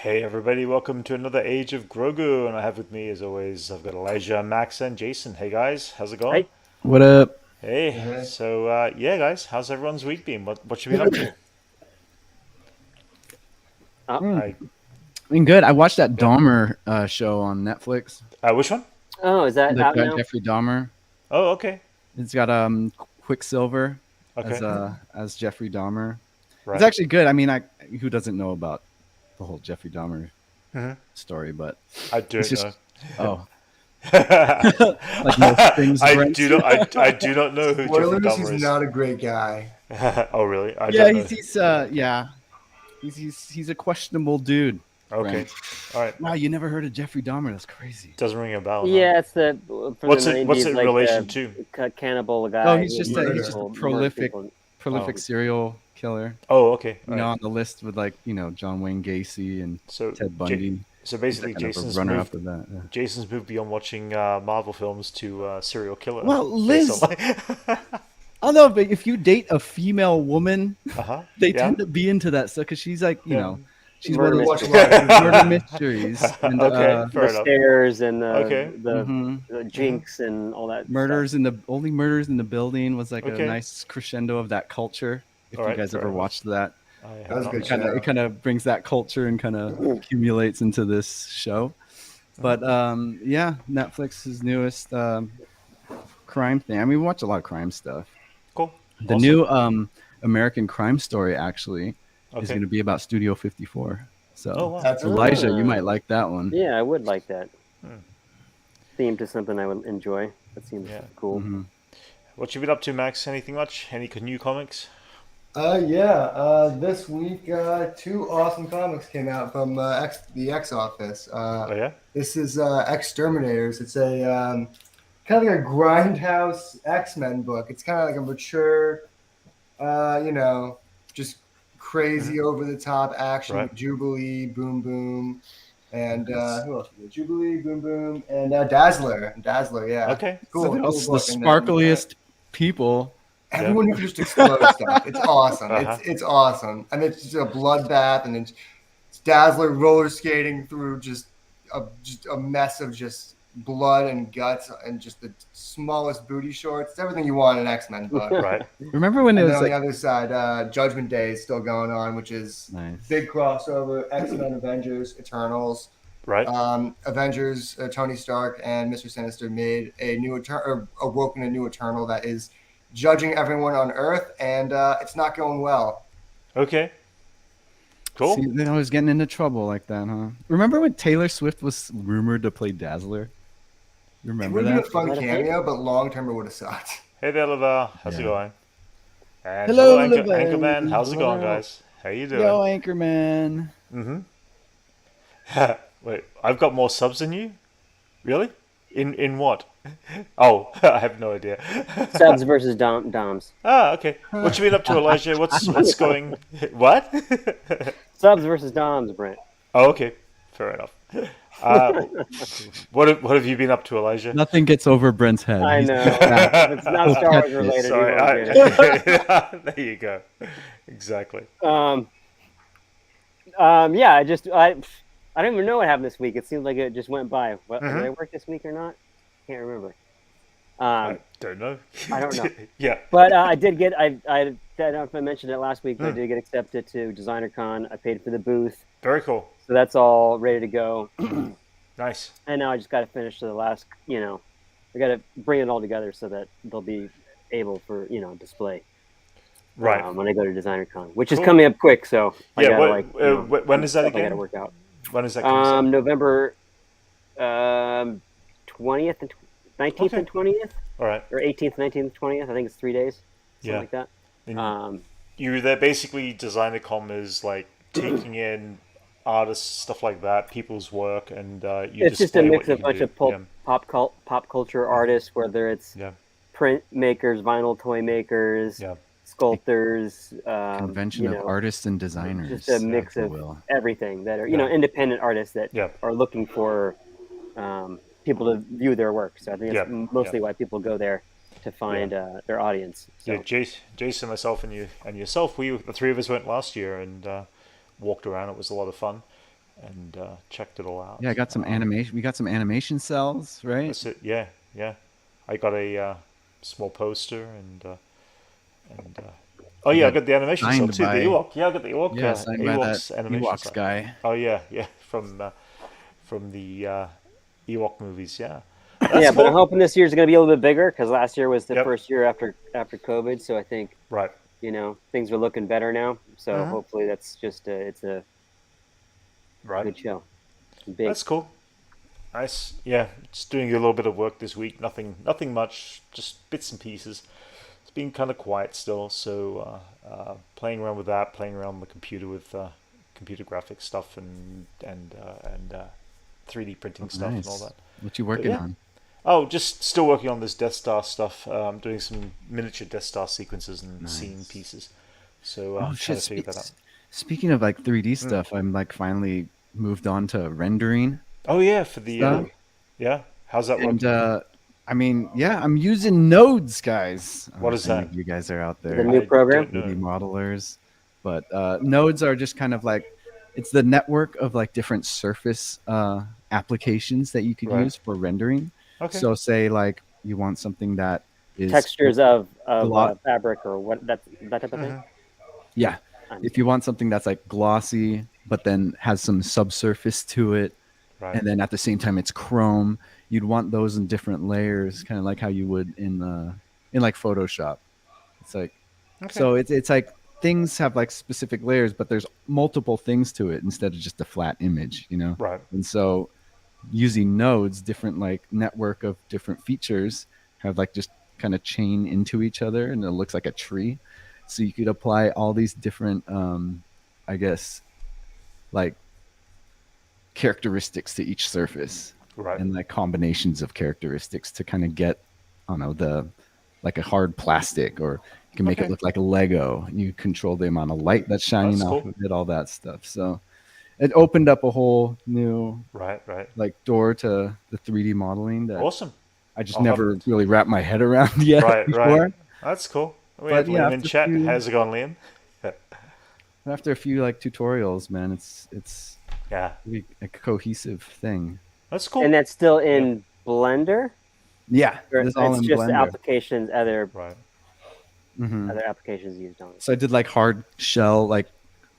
Hey everybody, welcome to another Age of Grogu, and I have with me, as always, I've got Elijah, Max, and Jason. Hey guys, how's it going? Right? What up? Hey, Hey. so yeah, guys, how's everyone's week been? What you been up to? Oh, Mm, I been good. I watched that yeah, Dahmer show on Netflix. which one? oh, is that The out guy now? Jeffrey Dahmer. Oh, okay, It's got Quicksilver okay, as Jeffrey Dahmer. It's right. actually good. I mean, who doesn't know about the whole Jeffrey Dahmer hmm story? But I it's don't know. just oh, I like most things, Brent. do not. I do not know who Jeffrey Spoilers, he's Dahmer is. not a great guy. Oh, really? I Yeah, don't know. he's a questionable dude, Okay, Brent. all right. Wow, you never heard of Jeffrey Dahmer? That's crazy. Doesn't ring a bell, no. Yeah, it's the from the What's it '90s, in like relation the to? cannibal Oh, guy who murdered he's just a people, murdered prolific people. Oh, serial killer. oh, okay, all You know, right. on the list with like, John Wayne Gacy and So, Ted J Bundy. so He's like basically, kind of a runner-up of that. Yeah. Jason's moved beyond watching Marvel films to serial killer Well, based Liz, on like. I don't know, but if you date a female woman, Uh-huh. they Yeah. tend to be into that stuff because she's like, Yeah. she's one Murder of those Watch a mystery, lot of true murder crime. mysteries and Okay, the fair enough. stairs and Okay. mhm. the jinx and all that stuff. Murders in the building was like a Okay. nice crescendo of that culture. If All you right, guys fair ever enough. watched that, I That have was a not. good No. show. it kind of brings that culture and kind of accumulates into this show. But yeah, Netflix's newest crime thing. I mean, we watch a lot of crime stuff. Cool. The Awesome. new American Crime Story actually is Okay. going to be about Studio 54. Oh So wow. That's Elijah, you Ah, might like that one. yeah, I would like that. Hmm. Theme to something I would enjoy. That seems Yeah. cool. hmm What you been up to, Max? Anything much? Any new comics? This week, two awesome comics came out from the X Office. Oh yeah. This is Exterminators. It's a kind of like a grindhouse X-Men book. It's kind of like a mature, just hmm crazy over the top action Right. with Jubilee, Boom Boom, and who else? Jubilee, Boom Boom, and Dazzler. Dazzler, yeah, Okay. cool, Look at cool us, the book. sparkliest people. Yeah. Everyone who can just explode stuff. It's awesome. Uh-huh. It's awesome, and it's just a bloodbath, and it's Dazzler roller skating through just a mess of just blood and guts and just the smallest booty shorts. It's everything you want in an X-Men book. Right. Remember when it And then was on the like other side, Judgment Day is still going on, which is nice. big crossover: X-Men, Avengers, Eternals. Right. Avengers, Tony Stark and Mr. Sinister made awoken a new Eternal that is judging everyone on Earth, and it's not going well. Okay. Cool. See, then I was getting into trouble like that, huh? Remember when Taylor Swift was rumored to play Dazzler? You It remember would have been that? a fun Is that a thing? cameo, but long term it would have sucked. Hey there, Lavar. How's it Yeah. going? And Hello, hello, Lavar. Anchorman. How's it going, Hello. guys? How you doing? Yo, Anchorman. Mm-hmm. Wait, I've got more subs than you? Really? In what? Oh, I have no idea. Subs versus doms. Ah, okay. What you been up to, Elijah? What's going? What? Subs versus doms, Brent. Oh, okay. Fair enough. Uh, what have you been up to, Elijah? Nothing gets over Brent's head. I He's know. back. If it's not Star Wars related, Sorry. we won't get it. There you go. Exactly. Yeah, I don't even know what happened this week. It seems like it just went by. What, Did I work this week or not? Can't remember. I don't know. I don't know. Yeah. But I did get. I don't know if I mentioned it last week, but I did get accepted to DesignerCon. I paid for the booth, Very cool. so that's all ready to go. Nice. And now I just got to finish the last. I got to bring it all together so that they'll be able for display. Right. When I go to DesignerCon, which is Cool. coming up quick, so I Yeah. gotta When is that stuff I gotta again? work out. When is that coming? November 20th and 19th Okay. and 20th, All right. or 18th, 19th, 20th. I think it's 3 days, something Yeah. like that. And you're there basically. DesignerCom is like taking in artists, stuff like that, people's work, and you It's just a display mix what you of a can bunch do. of pop culture artists, whether it's Yeah. print makers, vinyl toy makers, Yeah. sculptors, Convention of artists and designers. just a mix if you of will. everything that are Yeah. independent artists that Yeah. are looking for people to view their work. So I think that's Yeah. mostly Yeah. why people go there to find their audience. So. Yeah, Jason, myself, and yourself. The three of us went last year and walked around. It was a lot of fun. and checked it all out. Yeah, I got some animation. We got some animation cells, right? That's it. Yeah, yeah. I got a small poster oh yeah, I got the animation cell signed too. The by- Ewok. Yeah, I got the Ewok. Yeah, signed by that Ewoks animation Ewoks cell. guy. Oh yeah, yeah. From the Ewok movies. Yeah. Yeah, but I'm cool. hoping this year's going to be a little bit bigger because last year was the Yep. first year after COVID. So I think Right. things are looking better now. So Mhm. hopefully that's just it's a Right. good show. Big. That's cool. Nice. Yeah, just doing a little bit of work this week. Nothing much. Just bits and pieces. It's been kind of quiet still, so playing around with that, playing around on the computer with computer graphics stuff and 3D printing stuff and all Nice. that. What you working yeah. on? Oh, just still working on this Death Star stuff. Doing some miniature Death Star sequences and Nice. scene pieces. So Oh trying shit! to figure that out. Speaking of like 3D stuff, I'm like finally moved on to rendering Oh yeah, for the stuff. yeah. How's that work? And I mean, yeah, I'm using nodes, guys. What is Any that? of you guys are out there, The new I program? don't know. 3D modelers, but nodes are just kind of like it's the network of like different surface applications that you could Right. use for rendering. Okay. So say like you want something that is Textures of lot- fabric or what that type of Mm-hmm. thing. Yeah. If you want something that's like glossy, but then has some subsurface to it, Right. and then at the same time it's chrome, you'd want those in different layers, kind of like how you would in like Photoshop. It's like Okay. so it's like things have like specific layers, but there's multiple things to it instead of just a flat image, you know? Right. And so using nodes, different like network of different features have like just kind of chain into each other and it looks like a tree. So you could apply all these different I guess like characteristics to each surface. Right. And like combinations of characteristics to kind of get I don't know like a hard plastic, or you can make it Okay. look like a Lego. You control the amount of light that's shining That's off cool. of it, all that stuff. So it opened up a whole new Right. Right. like door to the 3D modeling that Awesome. I just I'll never really wrapped my head around yet Right. before. Right. That's cool. We But have yeah, Liam in after chat. few- How's it going, Liam? After a few like tutorials, man, it's Yeah. really a cohesive thing. That's cool. And that's still in Blender. Yeah, Or it's all it's in just Blender. applications, Right. Mhm. other applications used on it. So I did like hard shell, like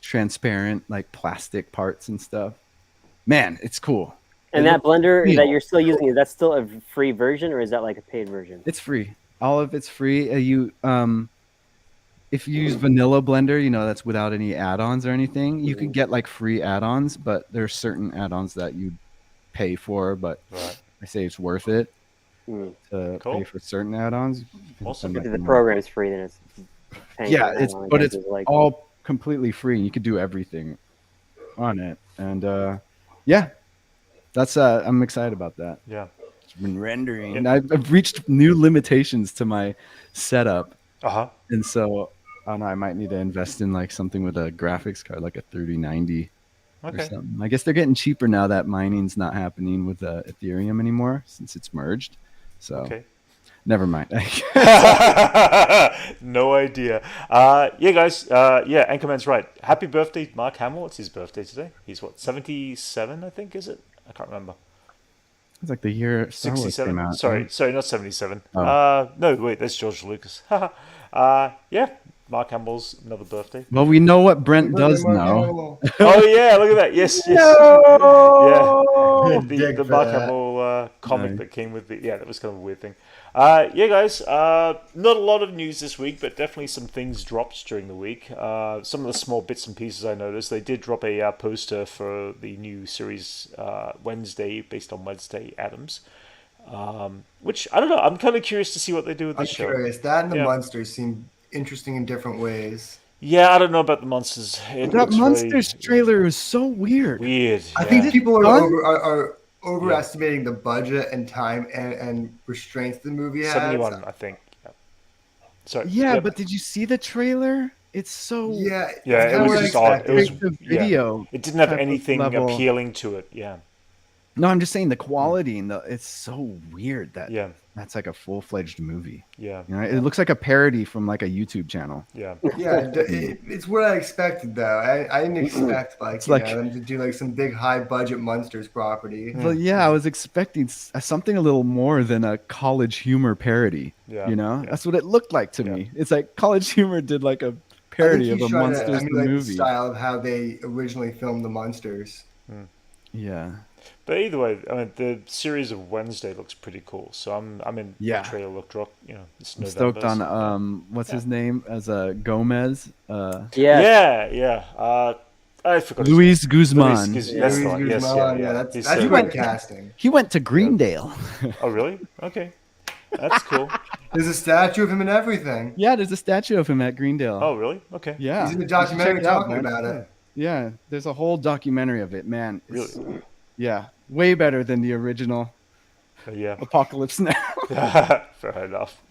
transparent, like plastic parts and stuff. Man, it's cool. And It that looks Blender real. that you're still using, is that still a free version or is that like a paid version? It's free. All of it's free. If you use vanilla Blender, you know that's without any add-ons or anything. You could get like free add-ons, but there's certain add-ons that you pay for. But Right. I say it's worth it Hmm. to Cool. pay for certain add-ons. Awesome. If the program is free, then it's paying Yeah, for that it's one, I but guess, it's is like all completely free. And you could do everything on it, and yeah, that's I'm excited about that. Yeah. It's been rendering, Yeah. and I've reached new limitations to my setup, Uh-huh. and so I don't know. I might need to invest in like something with a graphics card, like a 3090 or Okay. something. I guess they're getting cheaper now that mining's not happening with Ethereum anymore since it's merged. So Okay. never mind. No idea. Yeah, guys. Yeah, Anchorman's right. Happy birthday, Mark Hamill. It's his birthday today. He's what, 77, I think, is it? I can't remember. It's like the year Star Wars came 67. out. Sorry, right? sorry, not 77. Oh. No, wait, that's George Lucas. Yeah, Mark Hamill's another birthday. Well, we know what Brent does know. Oh yeah, look at that. Yes, yes. No! Yeah, Dig the for Mark that. Hamill comic Nice. that came with the that was kind of a weird thing. Yeah, guys. Not a lot of news this week, but definitely some things dropped during the week. Some of the small bits and pieces I noticed. They did drop a poster for the new series Wednesday, based on Wednesday Addams. Which I don't know. I'm kind of curious to see what they do with I'm this show. curious. That and the Yeah. monsters seem interesting in different ways. Yeah, I don't know about the monsters. It That looks Monsters very trailer is so weird. weird. I yeah. think people are, Fun? are overestimating the budget and time and restraints the movie has. 71, I think. Yeah. Sorry. Yeah, Yep. but did you see the trailer? It's so Yeah, Yeah, it's it not was what I just odd. It was expected. the video. It didn't have type of anything level. appealing to it. Yeah. No, I'm just saying the quality and it's so weird that Yeah. that's like a full-fledged movie. Yeah. You know, it looks like a parody from like a YouTube channel. Yeah. Yeah, it's what I expected though. I didn't expect like It's you like- know them to do like some big high budget monsters property. Well, yeah, I was expecting something a little more than a College Humor parody. Yeah, You know, yeah. that's what it looked like to Yeah. me. It's like College Humor did like a I think parody of he's a trying to Monsters the emulate the movie. style of how they originally filmed the monsters. Yeah. But either way, I mean, the series of Wednesday looks pretty cool. So I'm in. Yeah. The trailer looked rock. You know, it's I'm November. stoked on so- what's his name as Gomez, Yeah. Yeah. I forgot. his Luis name. Guzman. Luis That's the Luis one. Yes, Guzman, yeah. that's He's, that's uh, great casting. He went to Greendale. Oh, really? Okay. That's cool. There's a statue of him and everything. Yeah, there's a statue of him at Greendale. Oh, really? Okay. Yeah, He's in the you should check documentary it out, talking man. about it. Yeah, there's a whole documentary of it, man. It's- Really? Yeah, way better than the original Yeah. Apocalypse Now. Fair enough.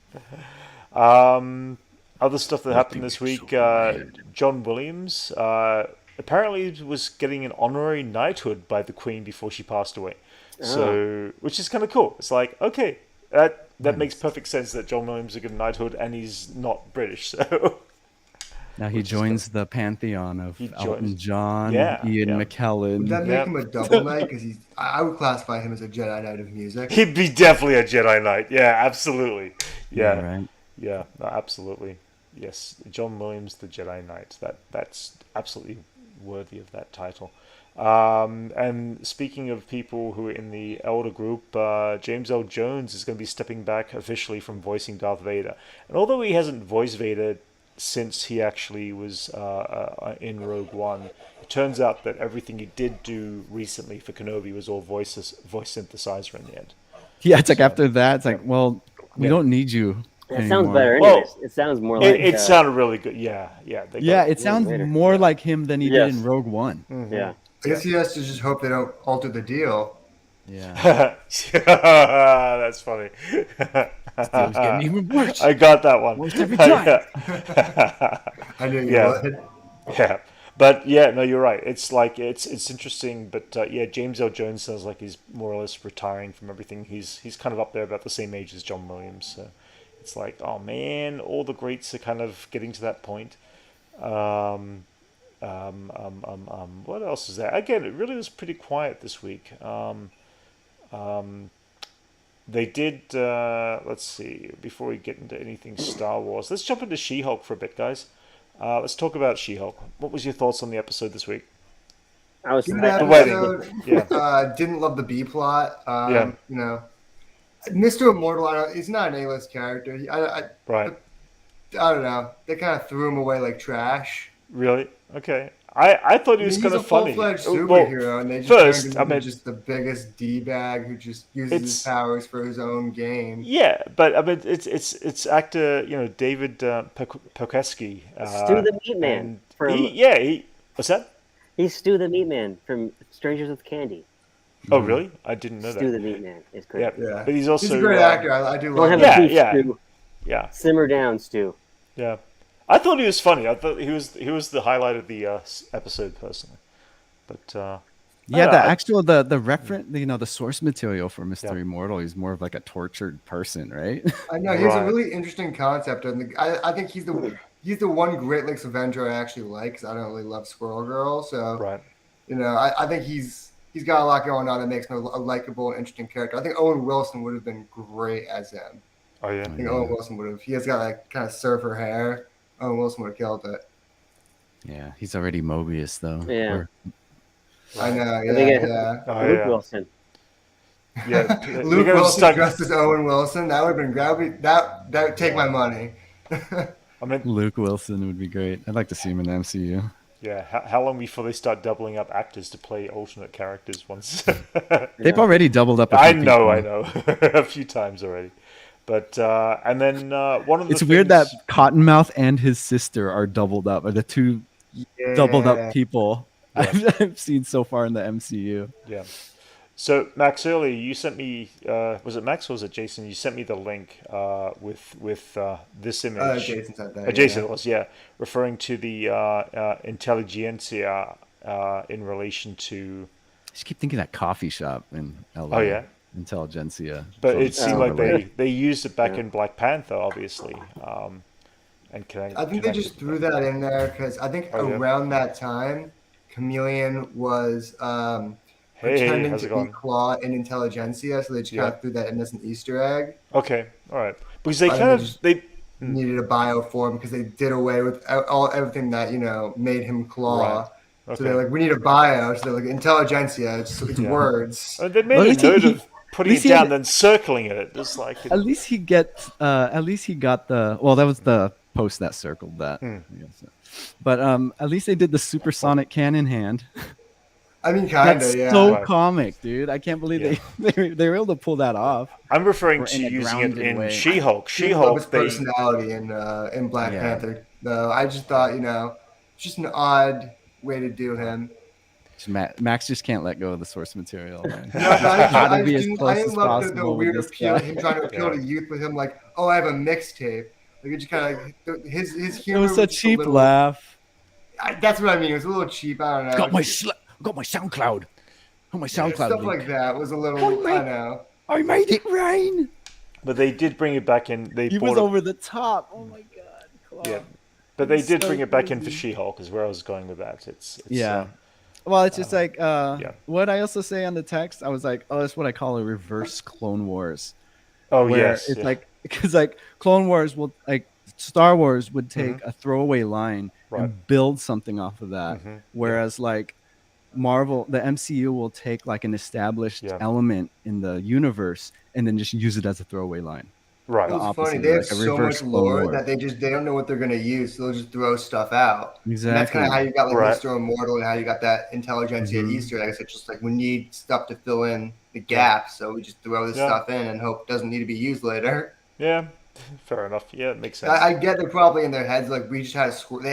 Other stuff that happened this week, John Williams apparently was getting an honorary knighthood by the Queen before she passed away. So, which is kind of cool. It's like, okay, that makes perfect sense that John Williams will get a knighthood and he's not British. So, Now he joins the pantheon of He Elton joins- John, Yeah, Ian yeah. McKellen. Would that make Yeah. him a double knight? Because I would classify him as a Jedi Knight of music. he'd be definitely a Jedi Knight. Yeah, absolutely. Yeah, right. yeah, no, absolutely. Yes, John Williams, the Jedi Knight. That's absolutely worthy of that title. And speaking of people who are in the Elder group, James L. Jones is going to be stepping back officially from voicing Darth Vader. And although he hasn't voiced Vader since he actually was in Rogue One, it turns out that everything he did do recently for Kenobi was all voice synthesizer in the end. Yeah, it's like after that, it's like, well, we Yeah. don't need you. It sounds anymore. better Well, anyways. It sounds more like It sounded really good. Yeah. They Yeah, got- it sounds Vader. more like him than he Yes. did in Rogue One. yeah. I guess he has to just hope they don't alter the deal. Yeah, That's funny. it was getting even worse. I got that one. Worse every time. I knew you Yeah. would. Yeah, but yeah, no, you're right. It's like it's interesting, but yeah, James L. Jones sounds like he's more or less retiring from everything. He's kind of up there about the same age as John Williams. So it's like, oh man, all the greats are kind of getting to that point. What else is there? Again, it really was pretty quiet this week. They did. Let's see. Before we get into anything Star Wars, let's jump into She-Hulk for a bit, guys. Let's talk about She-Hulk. What was your thoughts on the episode this week? I was Good The wedding. episode. Yeah. Didn't love the B plot. Yeah. You know, Mr. Immortal. He's not an A-list character. I Right. don't know. They kind of threw him away like trash. Really? Okay. I thought he was He's kind a of funny. full-fledged Well, superhero, and they just first, turned him I into mean- just the biggest d-bag who just uses It's- his powers for his own game. Yeah, but I mean, it's actor, David Pokeski. Stu the Meat Man from What's that? he's Stu the Meat Man from Strangers with Candy. Oh, really? I didn't know Stu that. the Meat Man is great. Yeah, Yeah. but he's also He's a great actor. I do Don't love have him. a Yeah, beef, yeah. Stu. Yeah, Simmer down, Stu. yeah. I thought he was funny. I thought he was the highlight of the episode personally. But Yeah, I- the actual the reference, the source material for Mr. Yeah. Immortal, he's more of like a tortured person, right? I know he has a Right. really interesting concept, and I think he's the one Great Lakes Avenger I actually like because I don't really love Squirrel Girl. So right. I think he's got a lot going on that makes him a likable and interesting character. I think Owen Wilson would have been great as him. Oh yeah. I think Owen Wilson would have. He has got like kind of surfer hair. Owen Wilson would have killed it. Yeah, he's already Mobius though. Yeah. Or- I know. I think Yeah. Oh, Luke yeah. Wilson. Yeah. Luke They're gonna Wilson stuck- dressed as Owen Wilson. That would have been that would take my money. I mean, Luke Wilson would be great. I'd like to see him in the MCU. yeah. How long before they start doubling up actors to play alternate characters once? They've already doubled up. A I few know, people. a few times already. But and then one of the It's weird that things- Cottonmouth and his sister are doubled up. Are the two doubled Yeah. up people I've seen so far in the MCU? Yeah. So Max, earlier you sent me. Was it Max or was it Jason? You sent me the link with this image. Jason said that. Jason it was, yeah, referring to the intelligentsia in relation to just keep thinking of that coffee shop in LA. Oh, yeah? Intelligentsia. But So it it's seemed like overlaid. they used it back Yeah. in Black Panther, obviously. And I think they just threw that in there because I think Oh, yeah. around that time, Chameleon was Hey, pretending how's to it be going? Claw in Intelligentsia, so they just kind Yeah. of threw that in as an Easter egg. Okay, all right. Because they I think kind they of just they needed a bio for him because they did away with everything that made him right. Claw. So they're Okay. like, we need a bio. So they're like, Intelligentsia. It's Yeah. words. They made Well, a note of at putting least it he had, down, then circling it. Just like at least he gets at least he got the well, that was the post that circled that. I guess. But at least they did the supersonic cannon hand. I mean, That's kinda, yeah. so Right. comic, dude. I can't believe Yeah. they were able to pull that off. I'm referring Or to in a using it grounded in way. She-Hulk. Didn't love his She-Hulk, they personality in Black Yeah. Panther, though. I just thought, it's just an odd way to do him. Max just can't let go of the source material, man. No, but He's gotta I be as didn't. I close didn't as love the possible with weird this appeal. guy. Him trying to appeal Yeah. to youth with him, like, oh, I have a mixtape. Like, it just kind of like his It humor was a just cheap little, laugh. That's what I mean. It was a little cheap. I don't know. Got my SoundCloud. Got my SoundCloud Stuff link. like that was a little. Oh, I mate. know. I made it rain. but they did bring it back in. They He brought was it, over the top. Oh my god. Claw. yeah. But they was did so bring it back in for crazy. She-Hulk, is where I was going with that. It's Yeah. Well, it's just like yeah. what I also say on the text. I was like, oh, that's what I call a reverse Clone Wars. Oh Where yes, it's yeah. like because like Clone Wars will like Star Wars would take a throwaway line Right. and build something off of that, whereas like Marvel, the MCU will take like an established Yeah. element in the universe and then just use it as a throwaway line. right. It was opposite funny. of They have like a so reverse much Clone lore Wars. that they don't know what they're gonna use, so they'll just throw stuff out. And that's Exactly. kind of how you got like Right. Mr. Immortal and how you got that Intelligentsia Mhm. Easter egg. It's just like we need stuff to fill in the gaps, so we just throw this Yeah. stuff in and hope it doesn't need to be used later. Yeah, fair enough. Yeah, it makes sense. I get they're probably in their heads like we just had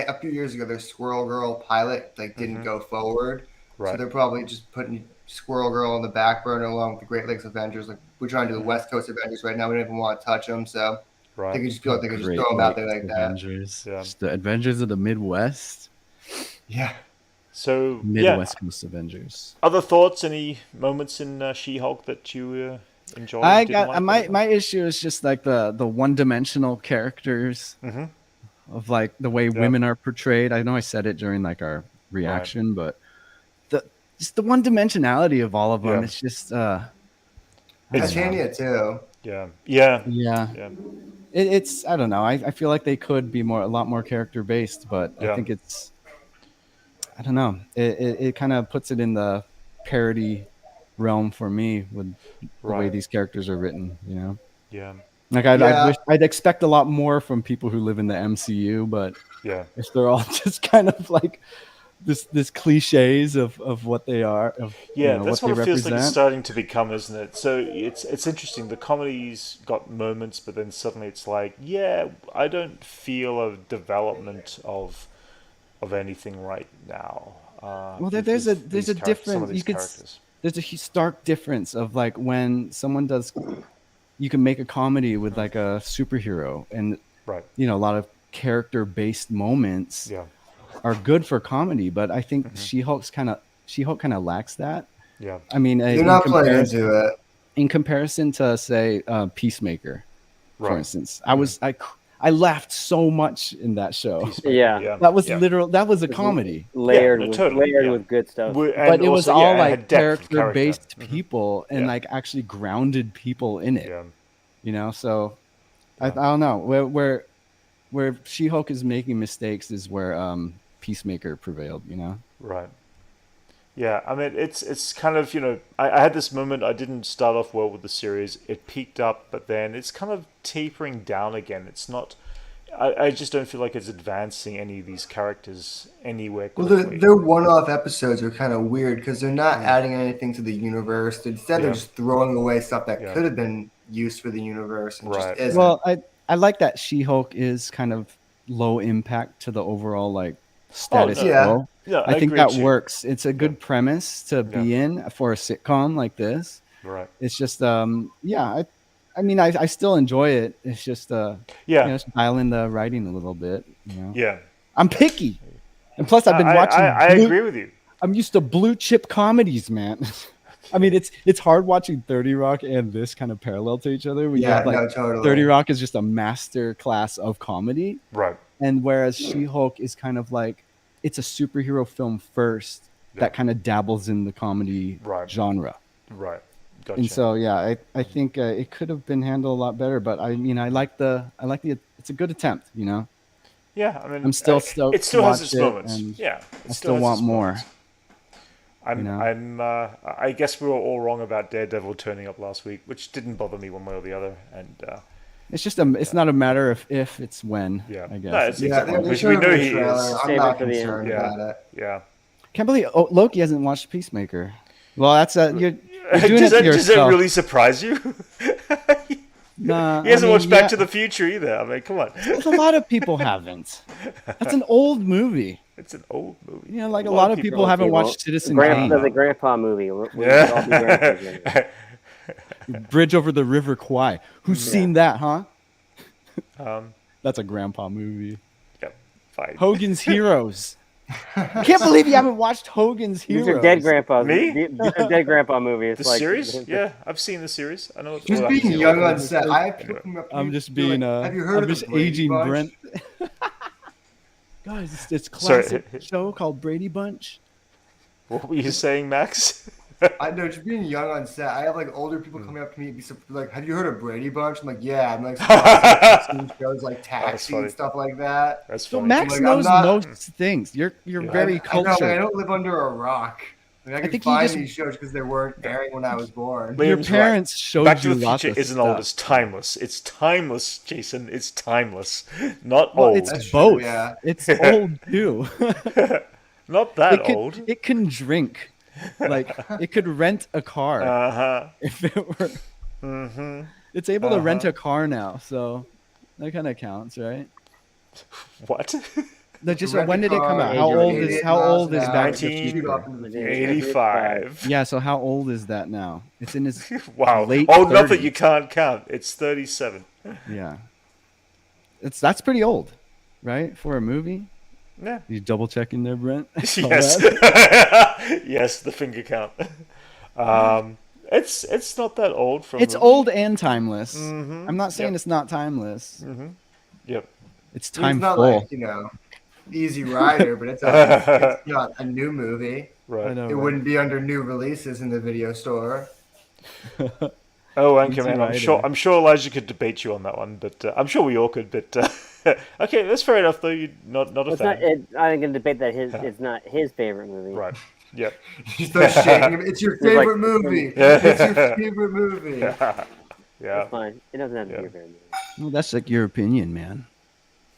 a few years ago their Squirrel Girl pilot like didn't go forward, so Right. they're probably just putting Squirrel Girl on the back burner along with the Great Lakes Avengers. Like we're trying to do the West Coast Avengers right now, we don't even want to touch them, so they Right. could just feel like they could just Great throw them out there Lakes like that. Avengers. Yeah. Just the Avengers of the Midwest. Yeah. So Midwest Coast Avengers. Other thoughts? Any moments in She-Hulk that you enjoyed? I didn't got like, my whatever? my issue is just like the one-dimensional characters of like the way women are portrayed. I know I said it during like our reaction, but just the one-dimensionality of all of them. Yeah. It's just It's- Titania too. Yeah. yeah. Yeah. It's I don't know. I feel like they could be a lot more character based, but Yeah. I think it's I don't know. It kind of puts it in the parody realm for me with the way Right. these characters are written. You know, Yeah. like I'd expect a lot more from people who live in the MCU, but Yeah. if they're all just kind of like this cliches of what they are, of Yeah, you know, that's what what they it feels like it's represent. starting to become, isn't it? So it's interesting. The comedy's got moments, but then suddenly it's like, yeah, I don't feel a development of anything right now. Well, there's a these some of difference. these You could characters. there's a stark difference of like when someone does. You can make a comedy with like a superhero, and Right. you know a lot of character-based moments Yeah. are good for comedy. But I think She-Hulk kind of lacks that. Yeah. I mean, They're not playing into it. in comparison to say Peacemaker, for Right. instance. I laughed so much in that show. Yeah. That was yeah. literal. That was a comedy. Layered no, with totally, layered yeah. with good stuff. But it was also, all it like had depth of character-based character. people and Yeah. like actually grounded people in it. Yeah. You know, so I don't know where She-Hulk is making mistakes is where Peacemaker prevailed. You know, Right. Yeah, I mean, it's kind of, I had this moment, I didn't start off well with the series. It peaked up, but then it's kind of tapering down again. It's not, I just don't feel like it's advancing any of these characters anywhere Well, quickly. their one-off episodes are kind of weird because they're not adding anything to the universe. Instead, Yeah. they're just throwing away stuff that Yeah. could have been used for the universe and Right. just isn't. well, I like that She-Hulk is kind of low impact to the overall like status no. Yeah. quo. Yeah, I think agree that too. works. It's a good premise to be in for a sitcom like this. Right. It's just yeah, I mean I still enjoy it. It's just Yeah. just dial in the writing a little bit, you know. Yeah. I'm picky. And plus I've been watching I agree with you. I'm used to blue chip comedies, man. I mean, it's hard watching 30 Rock and this kind of parallel to each other. When you Yeah, have like no, totally. 30 Rock is just a master class of comedy, Right. and whereas She-Hulk is kind of like it's a superhero film first that kind of dabbles in the comedy genre. Right. Gotcha. And so I think it could have been handled a lot better, but I mean I like the it's a good attempt, you know. Yeah, I mean, I'm still stoked. It still to has watch its it, moments. and Yeah, I still has want its more. moments. I guess we were all wrong about Daredevil turning up last week, which didn't bother me one way or the other. And it's just it's not a matter of if, it's when. yeah, I guess. no, it's Yeah, exactly. they We showed know the he trailer. is. I'm Save not it for the end. concerned about it. Yeah. Can't believe Loki hasn't watched Peacemaker. Well, that's you're doing Does it to that yourself. really surprise you? Nah, He hasn't I mean, watched Back to the Future either. I mean, come on. A lot of people haven't. That's an old movie. It's an old movie. You know, like a lot of people haven't watched Citizen That's Kane. a grandpa movie. We should all be Yeah. grandpas. Bridge over the River Kwai. Who's seen that, huh? Um, That's a grandpa movie. Yep. Fine. Hogan's Heroes. I can't believe you haven't watched Hogan's Heroes. These are dead grandpas. Me? These are dead grandpa movies. The like, series? Yeah, I've seen the series. I know. Just well, being I've young seen on set. I have people Anyway. coming up to I'm me, just be being like, have you heard I'm of the just Brady aging Bunch? Brent. Guys, it's a Sorry. classic show called Brady Bunch. What were you saying, Max? I know, just being young on set. I have like older people coming up to me and be like, "Have you heard of Brady Bunch?" I'm like, "Yeah." I'm like, watching shows like Taxi funny. and stuff like that. That's So funny. Max Like, knows I'm not- most things. You're Yeah. very I cultured. know, I don't live under a rock. Like, I can think you find just- these shows because they weren't airing when I was born. Liam's Your right. parents showed Back to you the lots Future of isn't stuff. old. It's timeless. It's timeless, Jason. It's timeless. Not Well, old. it's That's true, both. yeah. It's old too. Not that old. It can drink. Like it could rent a car if it were. Mm-hmm. It's able to rent a car now, so that kind of counts, right? What? Just Rent when a did it come car, out? How 88 old is miles an hour, Back to the 19 shoot Future? off into the future. 85. Yeah, so how old is that now? It's in his Wow. late Old enough that 30s. you can't count. It's 37. Yeah. That's pretty old, right? For a movie? Yeah. You double checking there, Brent? Yes. Yes, the finger count. It's not that old from It's a- old and timeless. Mhm. I'm not saying Yep. it's not timeless. Yep. It's I mean, it's not timeful. like, Easy Rider, but it's not a new movie. Right. I know, It right? wouldn't be under new releases in the video store. Oh, Easy Anchorman, Rider. I'm sure Elijah could debate you on that one, but I'm sure we all could. But okay, that's fair enough. Though you're not a It's fan, not. I think in debate that it's not his favorite movie. right? Yep. You start shaking him. It's your It's like- favorite movie. It's your favorite movie. Yeah. It's fine. It doesn't have to be Yeah. your favorite movie. Well, that's like your opinion, man.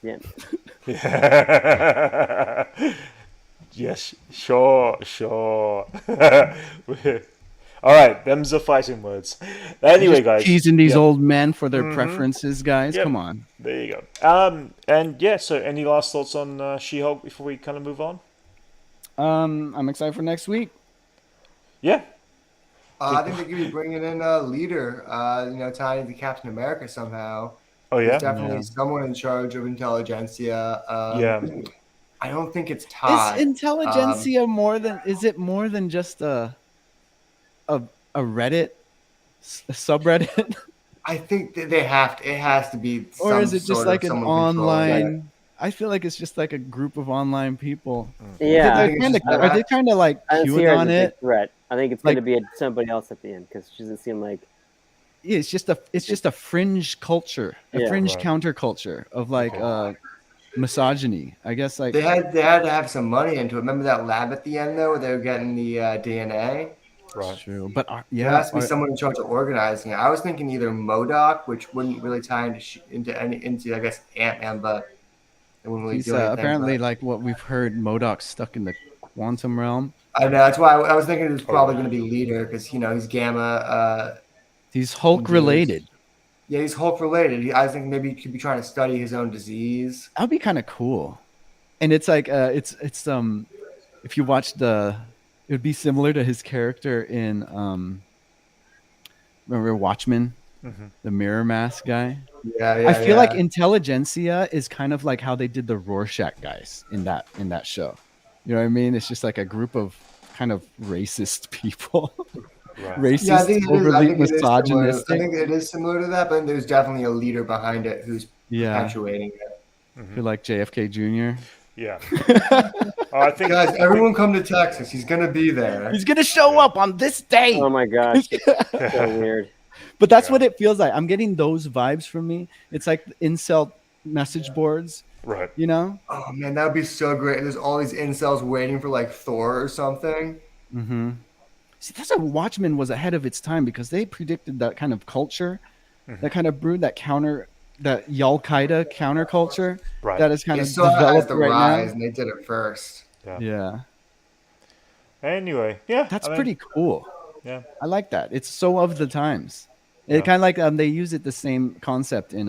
Yeah. Yes. Sure. All right. Them's the fighting words. Anyway, Just guys. teasing these Yep. old men for their preferences, guys. Yep. Come on. There you go. And yeah. So, any last thoughts on She-Hulk before we kind of move on? I'm excited for next week. Yeah. I think they could be bringing in a leader, tying into Captain America somehow. Oh yeah. There's definitely someone in charge of intelligentsia. Yeah. I don't think it's Todd. Is intelligentsia more than? Is it more than just a Reddit, a subreddit, I think that they have to. It has to be. or is it just sort of like an someone controlling it. online? I feel like it's just like a group of online people. Yeah. I think it's just Are they kind of like I don't see queuing her as on a it? big threat. I think it's Like- going to be somebody else at the end because she doesn't seem like. Yeah, it's just a fringe culture, a Yeah. fringe Right. counterculture of like misogyny. I guess like They had to have some money into it. Remember that lab at the end though, where they were getting the DNA. Right. true, but There has to be someone in charge of organizing it. I was thinking either MODOK, which wouldn't really tie into I guess Ant-Man, but it wouldn't really he's do anything. apparently but- like what we've heard. MODOK's stuck in the quantum realm. I know that's why I was thinking it was probably going to be Leader because he's Gamma. He's Hulk Indeed. related. Yeah, he's Hulk related. I was thinking maybe he could be trying to study his own disease. That'd be kind of cool. And it's like it's if you watch it would be similar to his character in remember Watchmen, the Mirror Mask guy. Yeah, I feel like intelligentsia is kind of like how they did the Rorschach guys in that show. You know what I mean? It's just like a group of kind of racist people. Right. Racist, Yeah, I think it is. I overly think it is similar. I misogynistic. think it is similar to that, but there's definitely a leader behind it who's Yeah, perpetuating it. I feel like JFK Jr. Yeah. I think Guys, everyone come to Texas. He's gonna be there. He's gonna show up on this day. Oh my gosh, it's so weird. But that's what it feels like. I'm getting those vibes from me. It's like incel message boards, right. you know? Oh man, that would be so great. There's all these incels waiting for like Thor or something. Mm-hmm. See, that's why Watchmen was ahead of its time because they predicted that kind of culture, that kind of brood, that Al-Qaeda counterculture Right. that is kind They of saw it as developed the right rise, now. and they did it first. Yeah, Anyway, yeah. that's pretty cool. Yeah. I like that. It's so of the times. It kind of like they use it the same concept in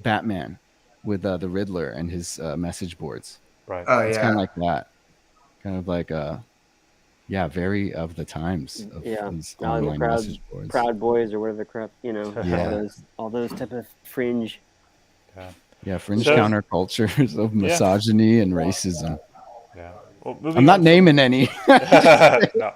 Batman with the Riddler and his message boards. Right. Oh It's yeah. kind of like that. Kind of like very of the times of these online message boards. Proud Boys or whatever the crap, Yeah. all those type of fringe. Yeah, fringe So- countercultures of misogyny and racism. Yeah. Well, I'm not naming any. No.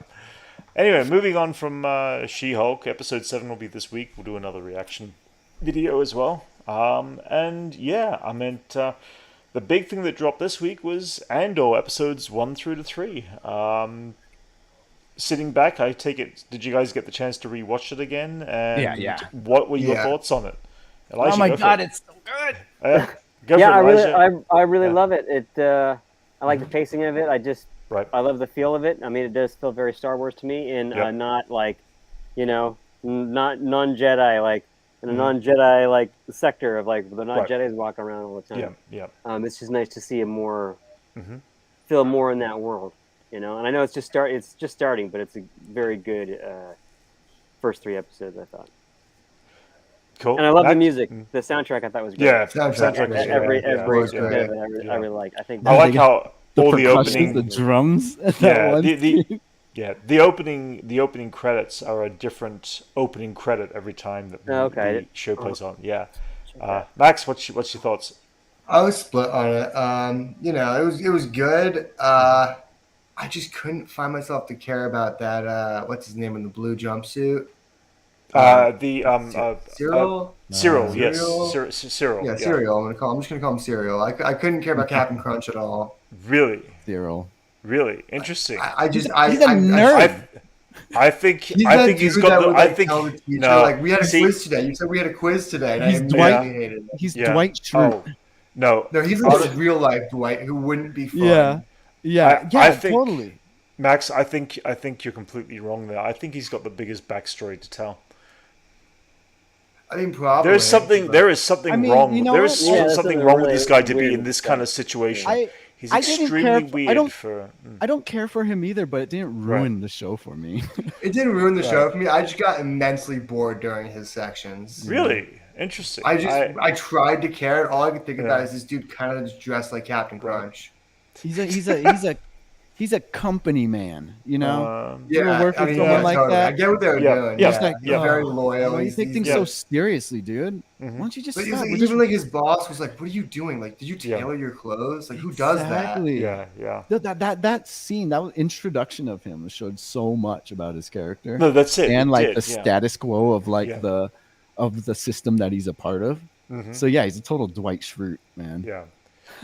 Anyway, moving on from She-Hulk, episode 7 will be this week. We'll do another reaction video as well. And yeah, I meant the big thing that dropped this week was Andor episodes 1 through to 3. Sitting back, I take it. Did you guys get the chance to rewatch it again? And Yeah. What were your Yeah. thoughts on it? Elijah, Oh my go for god, it. it's so good. Go Yeah, for it, Elijah. I really Yeah. love it. I like the pacing of it. Right. I love the feel of it. I mean, it does feel very Star Wars to me, and Yep. not like, not non-Jedi, like in a non-Jedi like sector of like the non-Jedis walk around all the time. Yeah. It's just nice to see a more, feel more in that world, And I know it's just starting, but it's a very good first 3 episodes, I thought. Cool. And I love the Max? music. The soundtrack I thought was great. Yeah, Soundtrack was Every great. Yeah. was bit great. of it, I really like. I think I like how all the percussion, opening, the drums. That yeah, one the scene. the opening credits are a different opening credit every time that the show plays on. Yeah, Max, what's your thoughts? I was split on it. It was good. I just couldn't find myself to care about that. What's his name in the blue jumpsuit? Cyril. Cyril, yes, Cyril? Cyril. Yeah, Cyril. I'm just gonna call him Cyril. I couldn't care about Captain Crunch at all. Really, Cyril. really interesting. He's a nerd. I think He's he's got the. I think tell the teacher, no. like we had a See, quiz today. You said we had a quiz today, and He's I Dwight- immediately hated it. He's yeah. Dwight Schrute. Oh, no, No, he's like a real life Dwight who wouldn't be fun. Yeah, I think- totally. Max, I think you're completely wrong there. I think he's got the biggest backstory to tell. I mean, probably. There is something I mean, wrong. you know There what? is Yeah, that's something a wrong with really this guy to be weird in this kind of situation. He's I didn't extremely care- weird I don't- for. I don't care for him either, but it didn't ruin the show for me. It didn't ruin the show for me. I just got immensely bored during his sections. Really interesting. I tried to care, and all I could think about is this dude kind of just dressed like Captain Crunch. He's a company man, you know. You ever Yeah, work with I mean, someone like totally. I that? get what they were Yeah, doing. yeah. He's like, He's very loyal. Why do you He's- take he's- things so seriously, dude? Mhm. Why don't you just But stop? like, We're just- even like his boss was like, "What are you doing? Like, did you tailor your clothes? Like, who does that?" Exactly. yeah. That scene, that introduction of him showed so much about his character. No, that's it. And It like did, the yeah. status quo of like Yeah. the system that he's a part of. Mhm. So yeah, he's a total Dwight Schrute, man. Yeah.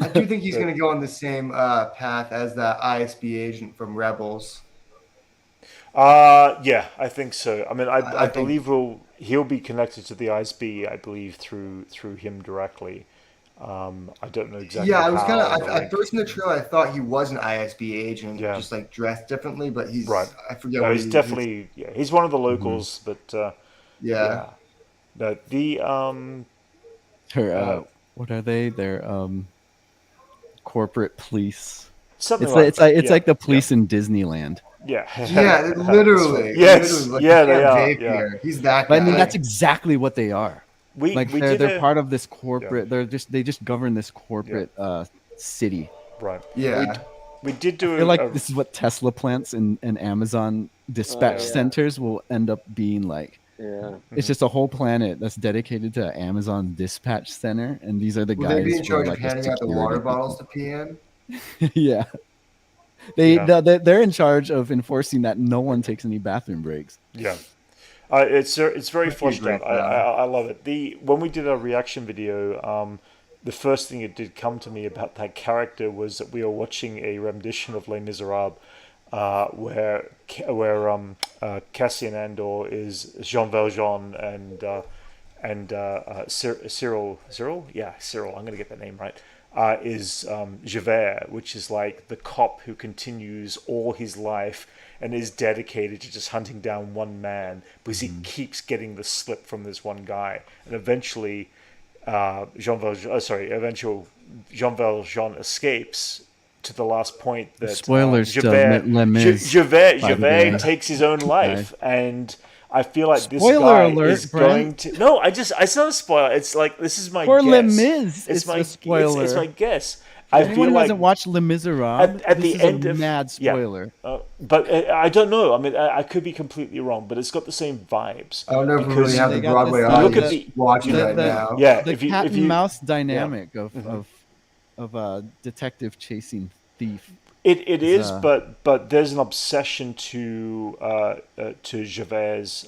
I do think he's going to go on the same path as that ISB agent from Rebels. Yeah, I think so. I mean, I think- believe he'll be connected to the ISB. I believe through him directly. I don't know exactly. Yeah, I was kind how, of but, at first in the trailer I thought he was an ISB agent, Yeah. just like dressed differently. But he's Right. I forget. No, what he's he- definitely he's one of the locals, but yeah. No, the What are they? They're corporate police. something It's yeah, like the police in Disneyland. Yeah. Yeah, literally. Yes. Literally, like Yeah, Camp they are, Vapier. He's that guy. But I mean, that's exactly what they are. We Like we they're did part of this corporate. They just govern this corporate city. right. yeah. We did do I feel like this is what Tesla plants and Amazon dispatch yeah. centers will end up being like. Yeah. It's just a whole planet that's dedicated to Amazon dispatch center, and these are the Will guys they be in for, charge like, of the handing out the security water people. bottles to pee in? Yeah. They're in charge of enforcing that no one takes any bathroom breaks. Yeah. It's very That'd be fleshed great, out. I love it. When we did our reaction video, the first thing that did come to me about that character was that we were watching a rendition of Les Miserables, where Cassian Andor is Jean Valjean and Cyril. Yeah, Cyril. I'm gonna get that name right. Is Javert, which is like the cop who continues all his life and is dedicated to just hunting down one man because he keeps getting the slip from this one guy, and eventually Jean Valjean escapes to the last point that Spoilers still, Javert takes his own life, and I feel like this Spoiler guy alert, is Brent. going to. No, it's not a spoiler. It's like this is my For guess. Les Mis, it's my a spoiler. It's my guess. I Anyone feel who like hasn't watched Les Miserables, at this the is end a of mad spoiler. but I don't know. I mean, I could be completely wrong, but it's got the same vibes. I don't know if we because really have they the got Broadway this- look at audience the- watching the- right the- now. Yeah, The if you cat if and you mouse dynamic of a detective chasing thief. it is, uh, but there's an obsession to Javert's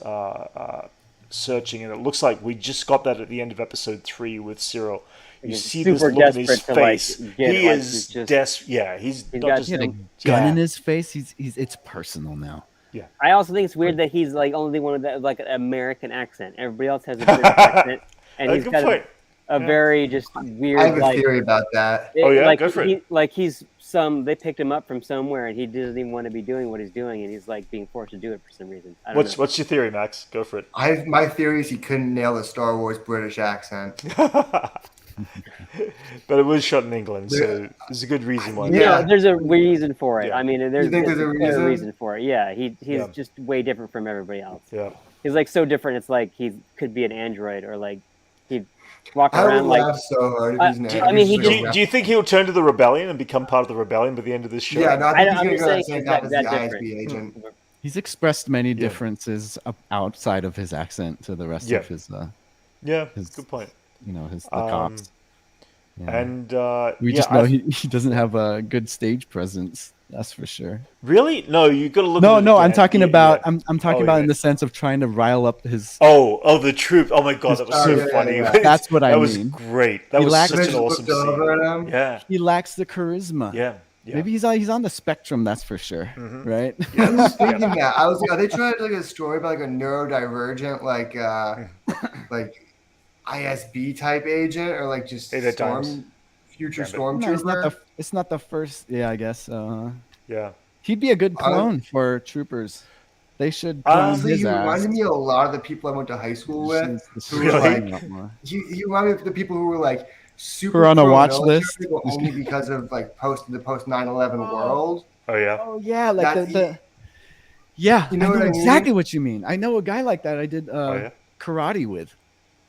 searching, and it looks like we just got that at the end of episode 3 with Cyril. You He's see this super look in his desperate to, like, face. get He it, like, is he's just- he's he's not got just He had a some- gun Yeah. in his face. He's it's personal now. I also think it's weird that he's like only one of that like an American accent. Everybody else has a British accent, and he's good got point. a very just weird. I have a like, theory about that. Oh, yeah? like, Go for it. He's they picked him up from somewhere, and he doesn't even want to be doing what he's doing, and he's like being forced to do it for some reason. I don't know. What's your theory, Max? Go for it. My theory is he couldn't nail the Star Wars British accent. But it was shot in England, so there's a good reason why. Yeah. No, there's a reason for it. Yeah. I mean, You think there's a clear reason? reason for it. Yeah, he's Yeah. just way different from everybody else. Yeah. He's like so different. It's like he could be an android, or like he'd walk I would around like laugh so hard if I- he's an I mean, he android. Do you think he'll turn to the rebellion and become part of the rebellion by the end of this show? Yeah, no, I think I'm he's just going to saying go he's the same that path as the different. ISB agent. He's expressed many differences outside of his accent to the rest Yeah. of his Yeah, His- good point. the cops. Yeah. And We yeah, just know he doesn't have a good stage presence. That's for sure. really no. You got to look. No, at it no, I'm again. talking Yeah, about yeah. I'm talking Oh, about yeah. in the sense of trying to rile up his. Oh, the troop. Oh my god, that was Oh, so yeah, funny. yeah. That's what I That was mean. great. That He was lacks- such an Just awesome looked over scene. at him. Yeah, He lacks the charisma. yeah, yeah. Maybe he's on the spectrum. That's for sure. Right? I was thinking that. I was like, are they trying to like a story about like a neurodivergent, like ISB type agent, or like just Eight at times. future Yeah, but- stormtrooper? It's not the first. Yeah, I guess. Yeah. He'd be a good clone for troopers. They should clone Honestly, his he ass. reminded me of a lot of the people I went to high school with. Who who were Really? like, he reminded me of the people who were like super Who are on a watch pro-military, list? but only because of like post 9/11 world. Oh yeah. Oh yeah, like That- the yeah. You know I know what I mean? exactly what you mean. I know a guy like that. I did yeah? karate with,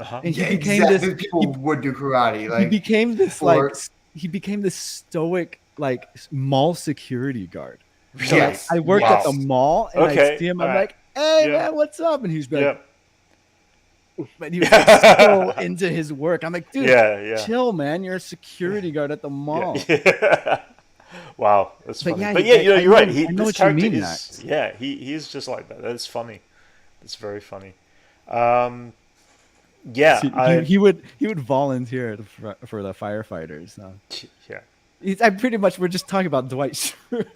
Uh-huh. and he Yeah, became exactly. this. People would do karate. Like He became this for- he became this stoic like mall security guard. Really? Yes. I worked Wow. at the mall and Okay, I see him. I'm alright. like, "Hey Yeah. man, what's up?" And he's like, Yeah. but he was like, so into his work. I'm like, "Dude, Yeah. chill, man. You're a security guard at the mall." Yeah. Wow, that's But funny. yeah, But yeah, I you're right. know- He, I know this what you character mean, is. Max. Yeah, he is just like that. That's funny. That's very funny. Yeah, He would volunteer for the firefighters. yeah. I pretty much we're just talking about Dwight Schrute.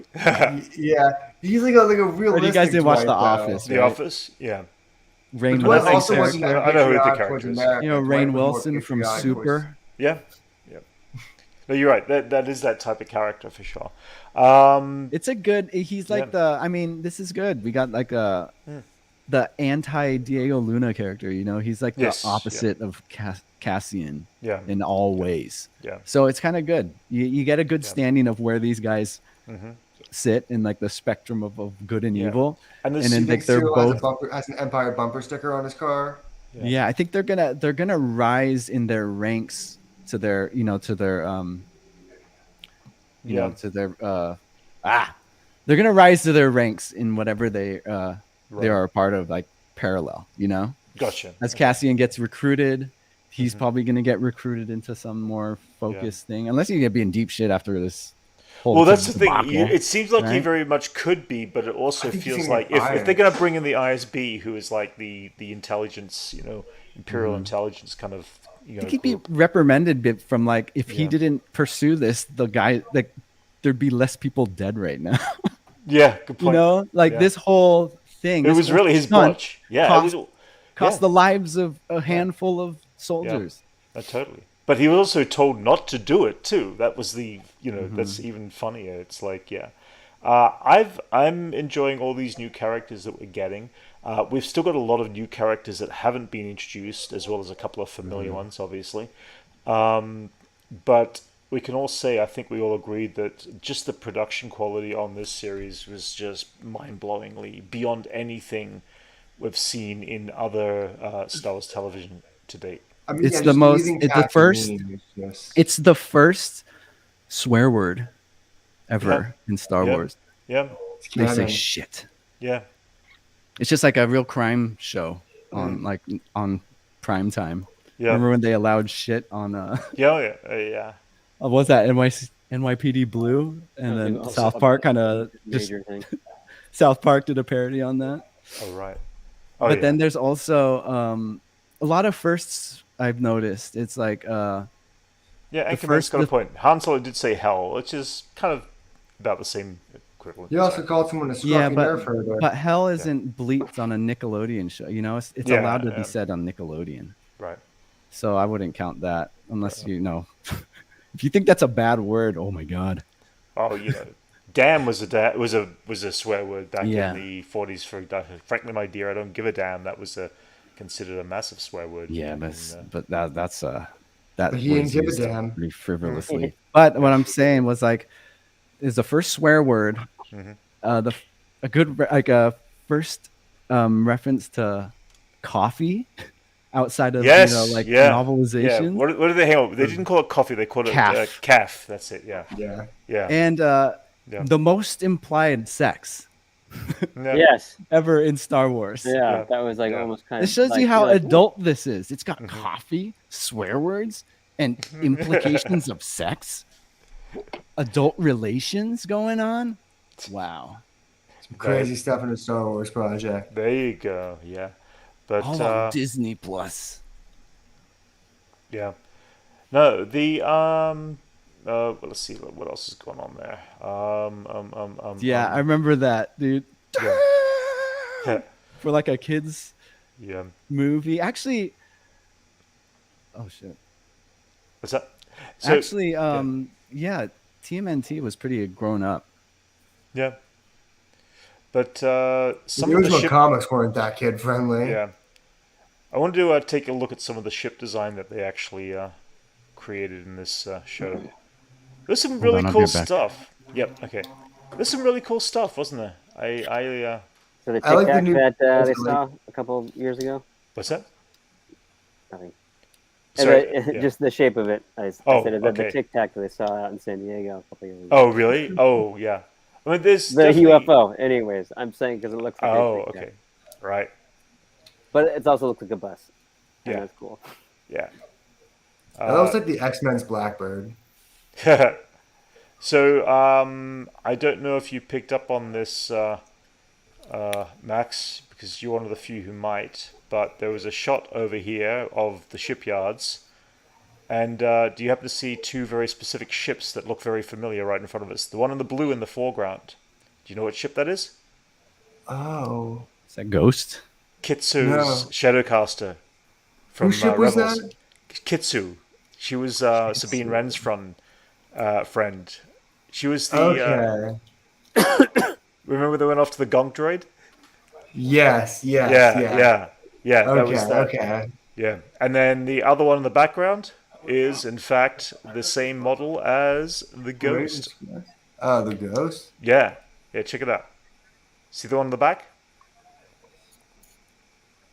yeah, he's like a Or realistic. you guys didn't watch Dwight, The though. Office, The right? Office. Yeah. Rain Dwight That makes also sense. wasn't that I know who the patriotic character towards is. America. You know, Dwight Rainn was more Wilson from patriotic Super. Yeah. No, you're right. That is that type of character for sure. It's a good. He's like Yeah. I mean, this is good. We got like the anti Diego Luna character. You know, he's like the Yes, yeah. opposite of Cassian Yeah. in all ways. Yeah. So it's kind of good. You get a good Yeah. standing of where these guys Mhm. sit in like the spectrum of good and Yeah. evil. And this- And then You think like they're Cyril both. has an Empire bumper sticker on his car? Yeah, I think they're gonna rise in their ranks to their to their Yeah. to their they're gonna rise to their ranks in whatever they Right. are a part of, like parallel. Gotcha. As Cassian gets recruited, he's Mm-hmm. probably gonna get recruited into some more focused thing, unless you get be in deep shit after this hold Well, to that's the thing. debacle, It seems like he right? very much could be, but it also I think he's feels gonna like get if they're fired. going to bring in the ISB, who is like the intelligence, Imperial Mm-hmm. intelligence kind of, I think he'd be group. reprimanded from like if he Yeah. didn't pursue this, the guy like there'd be less people dead right now. Yeah, good point. Like Yeah. this whole thing, It this was whole really his stunt botch. Yeah, it was. cost Yeah, the lives of a handful of yeah, soldiers. totally. But he was also told not to do it too. That was Mm-hmm. that's even funnier. It's like, yeah, I'm enjoying all these new characters that we're getting. We've still got a lot of new characters that haven't been introduced, as well as a couple of familiar ones, obviously. But we can all say, I think we all agreed that just the production quality on this series was just mind-blowingly beyond anything we've seen in other Star Wars television to date. I mean, It's yeah, the just most. leaving It's the first. Tatooine is just- It's the first swear word ever Yeah. in Star Yeah. Wars. Yeah, it's They say canon. shit. yeah, It's just like a real crime show Mm. on prime time. yeah, Remember when they allowed shit on yeah, yeah. what was that NYPD Blue, and then Also South a Park kind of just major thing. South Park did a parody on that. Oh right. Oh But yeah. then there's also a lot of firsts I've noticed. It's like Yeah, the Anchorman's got a the- point. Han Solo did say hell, which is kind of about the same equivalent. You also called someone a scruffy yeah, nerf herder. but hell isn't bleeped on a Nickelodeon show. It's Yeah, allowed to yeah. be said on Nickelodeon. Right. So I wouldn't count that unless if you think that's a bad word. Oh my god. Oh, damn was a swear word back Yeah. in the 40s. Frankly, my dear, I don't give a damn. That was considered a massive swear word. Yeah, back but that's that But he didn't was give a used damn. pretty frivolously. But what I'm saying was like is the first swear word a good a first reference to coffee outside of yes, novelizations. Yeah. What do they hang on? They didn't call it coffee. They called it Calf. calf. That's it. Yeah. Yeah. Yeah. And Yeah. the most implied sex Yeah. Yes. ever in Star Wars. Yeah, Yeah. that was like Yeah. almost kind This of. shows like, you how you're like, adult this is. It's got coffee, swear words, and implications of sex, adult relations going on. Wow. Some crazy stuff in the Star Wars project. There you go. Yeah. But All on Disney Plus. yeah. No, the well, let's see what else is going on there. Yeah, I remember that, dude. Yeah. For like a kids Yeah. movie. Actually, oh shit. What's that? So, Actually, yeah, TMNT was pretty grown up. yeah. But some The of the original ship, comics weren't that kid friendly. yeah. I wanted to take a look at some of the ship design that they actually created in this show. There's some really on, I'll cool be back. stuff. Yep. Okay. There's some really cool stuff, wasn't there? So the Tic I like the Tac new- that they also saw a couple of years ago. What's that? Nothing. Sorry, yeah. Just the shape of it. I Oh, said the okay. Tic Tac that they saw out in San Diego a couple years ago. Oh, really? Oh, yeah. I mean, there's The definitely... UFO. Anyways, I'm saying because it looks like Oh, a Tic Tac. okay. Right. But it also looks like a bus. And Yeah. that's cool. Yeah. That looks like the X-Men's Blackbird. So, I don't know if you picked up on this, Max, because you're one of the few who might, but there was a shot over here of the shipyards. And do you happen to see two very specific ships that look very familiar right in front of us? The one in the blue in the foreground. Do you know what ship that is? Oh. Is that Ghost? Kitsu's No. Shadowcaster from Whose ship was Rebels. that? Kitsu. She was Sabine Wren's friend. She was the... Okay. remember they went off to the Gonk droid? Yes. Yeah. That Okay. was that. Okay. Yeah. And then the other one in the background is, in fact, the same model as the Ghost. Oh, the Ghost. Yeah. Yeah, check it out. See the one in the back?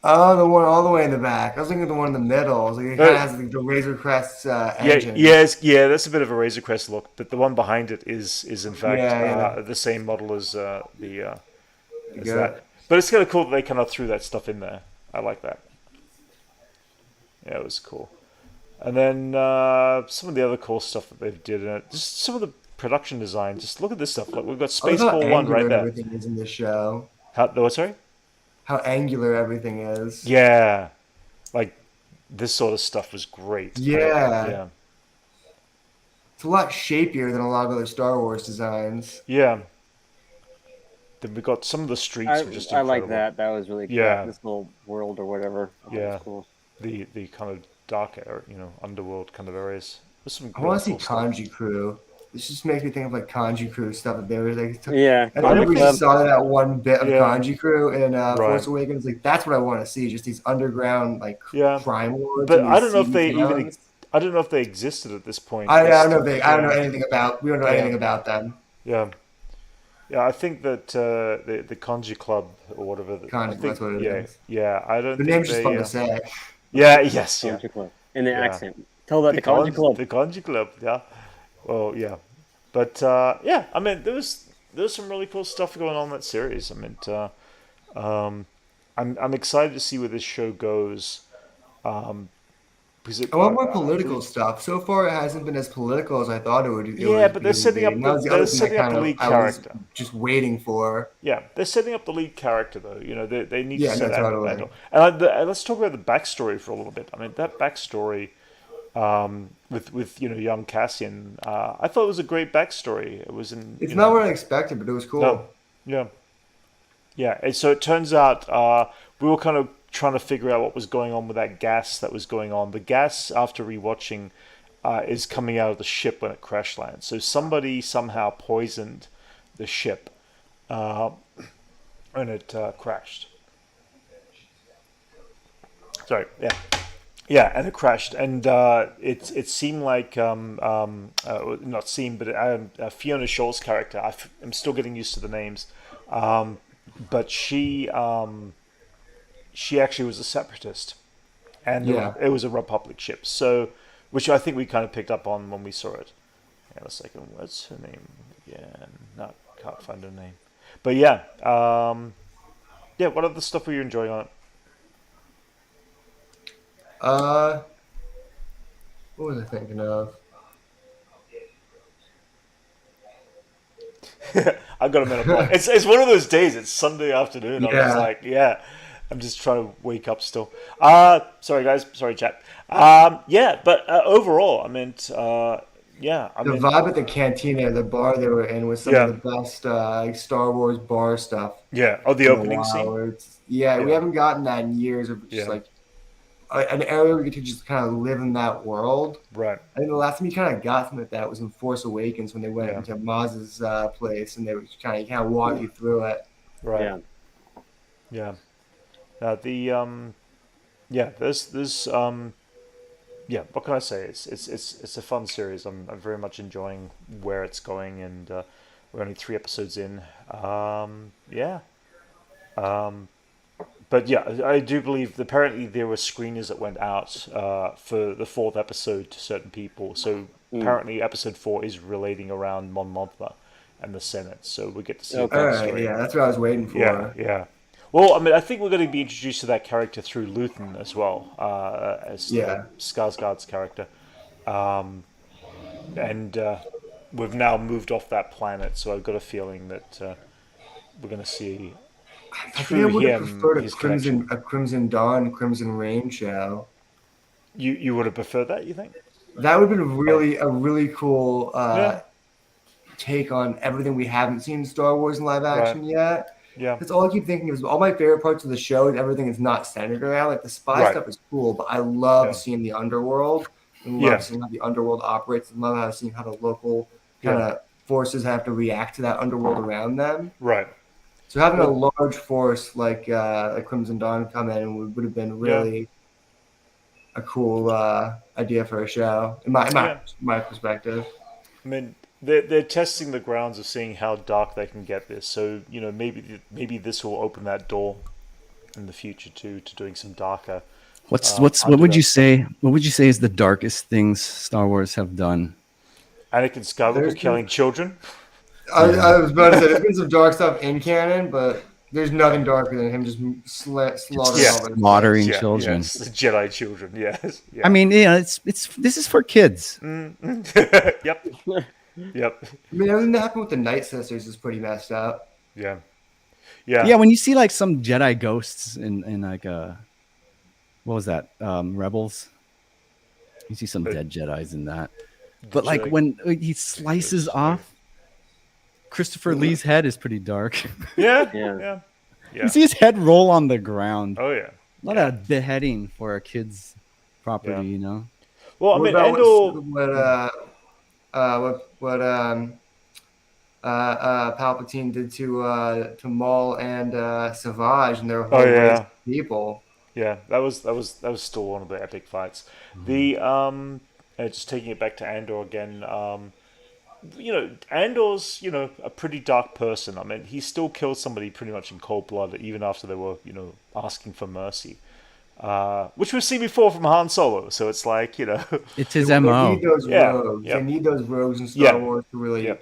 Oh, the one all the way in the back. I was looking at the one in the middle. I was like, it kind of has the Razor Crest's engine. Yeah, that's a bit of a Razor Crest look, but the one behind it is in fact Yeah. the same model as as Yeah. that. But it's kind of cool that they kind of threw that stuff in there. I like that. Yeah, it was cool. And then some of the other cool stuff that they've did in it. Just some of the production design. Just look at this stuff. Look, we've got I love how Spaceball 1 right angular there. everything is in this show. Sorry? How angular everything is. Yeah. Like, this sort of stuff was great. Yeah. Yeah. It's a lot shapier than a lot of other Star Wars designs. Yeah. Then we got some of the streets were just I incredible. like that. That was really cool. Yeah. This little world or whatever. I thought it Yeah. was cool. The kind of dark area, underworld kind of areas. There's some I want to see really cool stuff. Kanji Crew. This just makes me think of like Kanji Crew stuff that they were like. Yeah. I think we Club. saw that one bit of Yeah. Kanji Crew in Right. Force Awakens. Like that's what I want to see. Just these underground like Yeah. crime lords. But and I these don't know if they seedy even towns. I don't know if they existed at this point. I don't know. I don't know Yeah. anything about. We don't know Yeah. anything about them. Yeah. Yeah, I think that the Kanji Club or whatever. I Kanji, think, that's what it yeah, is. Yeah, I don't The think name's just they. fun to say. Yeah. Yes. Yeah. Kanji Club. In the Yeah. accent. Tell that the Kanji Club. The Kanji Club. Yeah. Well, yeah. But yeah, I mean, there was some really cool stuff going on in that series. I mean, I'm excited to see where this show goes. Because I want more political stuff. So far, it hasn't been as political as I thought it would. Yeah, but they're setting up And that was the other thing setting that up the kind of lead I was character. just waiting for. Yeah, they're setting up the lead character though. They need Yeah, to set no, out totally. Andor. And let's talk about the backstory for a little bit. I mean, that backstory with young Cassian, I thought it was a great backstory. It was in. It's not what I expected, but it was cool. No, yeah, yeah. And so it turns out we were kind of trying to figure out what was going on with that gas that was going on. The gas, after rewatching, is coming out of the ship when it crash lands. So somebody somehow poisoned the ship, and it crashed. Sorry, yeah. Yeah, and it crashed, and it seemed like not seemed, but Fiona Shaw's character. I'm still getting used to the names, but she actually was a separatist, and Yeah. it was a Republic ship. So, which I think we kind of picked up on when we saw it. Hang on a second, what's her name again? No, can't find her name. But yeah, yeah. What other stuff were you enjoying on it? What was I thinking of? I got a minute blank. It's one of those days. It's Sunday afternoon. I'm just Yeah. like, yeah. I'm just trying to wake up still. Sorry guys. Sorry chat. Yeah, but overall, I meant, yeah. I The mean, vibe at the cantina, the bar they were in, was some Yeah. of the best like Star Wars bar stuff. yeah. Oh, the in a opening while, scene. where we Yeah. haven't gotten that in years of just Yeah. like an area where you could just kind of live in that world. Right. I think the last time you kind of got something like that was in Force Awakens when they went Yeah. into Maz's place and they were kind of walk you through it. Right. Yeah. Yeah. Yeah. There's yeah. What can I say? It's a fun series. I'm very much enjoying where it's going, and we're only 3 episodes in. Yeah. But yeah, I do believe apparently there were screeners that went out for the 4th episode to certain people. So apparently episode 4 is relating around Mon Mothma and the Senate. So we get to see Okay. that All right, story. yeah, that's what I was waiting for. Yeah, yeah. Well, I mean, I think we're going to be introduced to that character through Luthen as well, as Yeah. Skarsgård's character. And we've now moved off that planet, so I've got a feeling that we're going to see I think I through would have him preferred his connection. a Crimson Dawn, Crimson Rain show. You would have preferred that, you think? That would have been a really cool Yeah. take on everything we haven't seen in Star Wars in live action yet. Yeah. That's all I keep thinking is all my favorite parts of the show is everything is not centered around. Like the spy Right. stuff is cool, but I love Yeah. seeing the underworld and love Yeah. seeing how the underworld operates and love seeing how the local kind of forces have to react to that underworld around them. Right. So having a large force like Crimson Dawn come in would have been really a cool idea for a show in my perspective. I mean, they're testing the grounds of seeing how dark they can get this. So maybe this will open that door in the future to doing some darker. What would Underdark you say? What would you say is the darkest things Star Wars have done? Anakin Skywalker There's killing children. I was about to say there's been some dark stuff in canon, but there's nothing darker than him just slaughtering Yeah. all their Slaughtering Yeah, children. yes, the Jedi children. Yes. Yeah. I mean, yeah, it's this is for kids. Yep. Yep. I mean, everything that happened with the Night Sisters is pretty messed up. Yeah. Yeah. Yeah, when you see like some Jedi ghosts in like what was that? Rebels. You see some dead Jedis in that. But like Jedi when he slices ghosts, off Christopher Lee's head is pretty dark. Yeah. Yeah. Yeah. Yeah. You see his head roll on the ground. Oh yeah. A lot of beheading for a kid's property, Yeah. you know. Well, I What mean, about Andor. what Palpatine did to Maul and Savage and their whole Oh race yeah. of people? Yeah, that was still one of the epic fights. The just taking it back to Andor again. Andor's a pretty dark person. I mean, he still killed somebody pretty much in cold blood, even after they were asking for mercy, which we've seen before from Han Solo. So it's like It's his They MO. need those Yeah, rogues. yeah. They need those rogues in Yeah. Star Wars to really Yeah.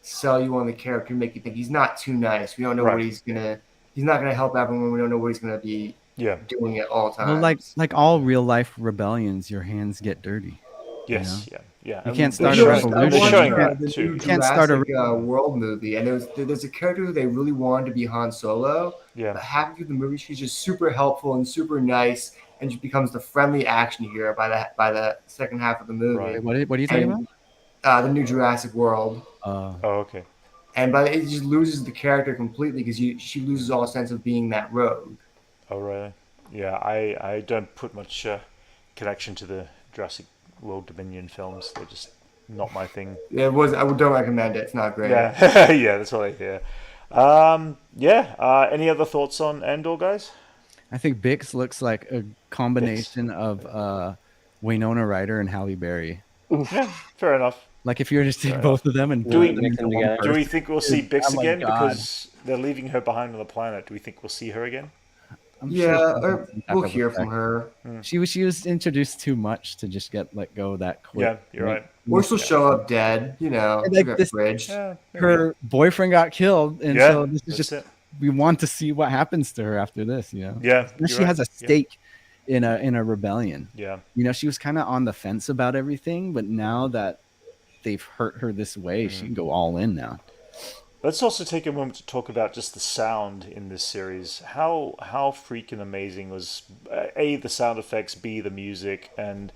sell you on the character, make you think he's not too nice. We don't know Right. what he's gonna. He's not gonna help everyone. We don't know what he's gonna be yeah, doing at all times. Well, like all real life rebellions, your hands get dirty. yes, yeah. You And can't they're start a showing- revolution. They're showing You that the too. new can't start a Jurassic World movie, and there's a character who they really wanted to be Han Solo. Yeah. But halfway through the movie, she's just super helpful and super nice, and just becomes the friendly action hero by the second half of the movie. Right. What are you talking And, the new Jurassic World. about? Oh, okay. And but it just loses the character completely because she loses all sense of being that rogue. Oh, really? Yeah, I don't put much connection to the Jurassic World Dominion films. They're just not my thing. It was. I don't recommend it. It's not great. Yeah, yeah, that's what I hear. Any other thoughts on Andor, guys? I think Bix looks like a combination of Winona Ryder and Halle Berry. Yeah, fair enough. Like if you were to take both of them and Do we- mix them into one together? Do we person. think we'll see Bix Oh my again God. because they're leaving her behind on the planet? Do we think we'll see her again? I'm Yeah, sure or some type we'll of hear from effect. her. She was introduced too much to just get let go that quick. Yeah, you're right. Or she'll show up dead. And She'll like get this- bridged. Yeah, Her boyfriend got killed, and Yeah, so this is that's just it. we want to see what happens to her after this. You know, Yeah, now you're she right. has a stake in a rebellion. Yeah, You know, she was kind of on the fence about everything, but now that they've hurt her this way, she can go all in now. Let's also take a moment to talk about just the sound in this series. How freaking amazing was A, the sound effects, B, the music, and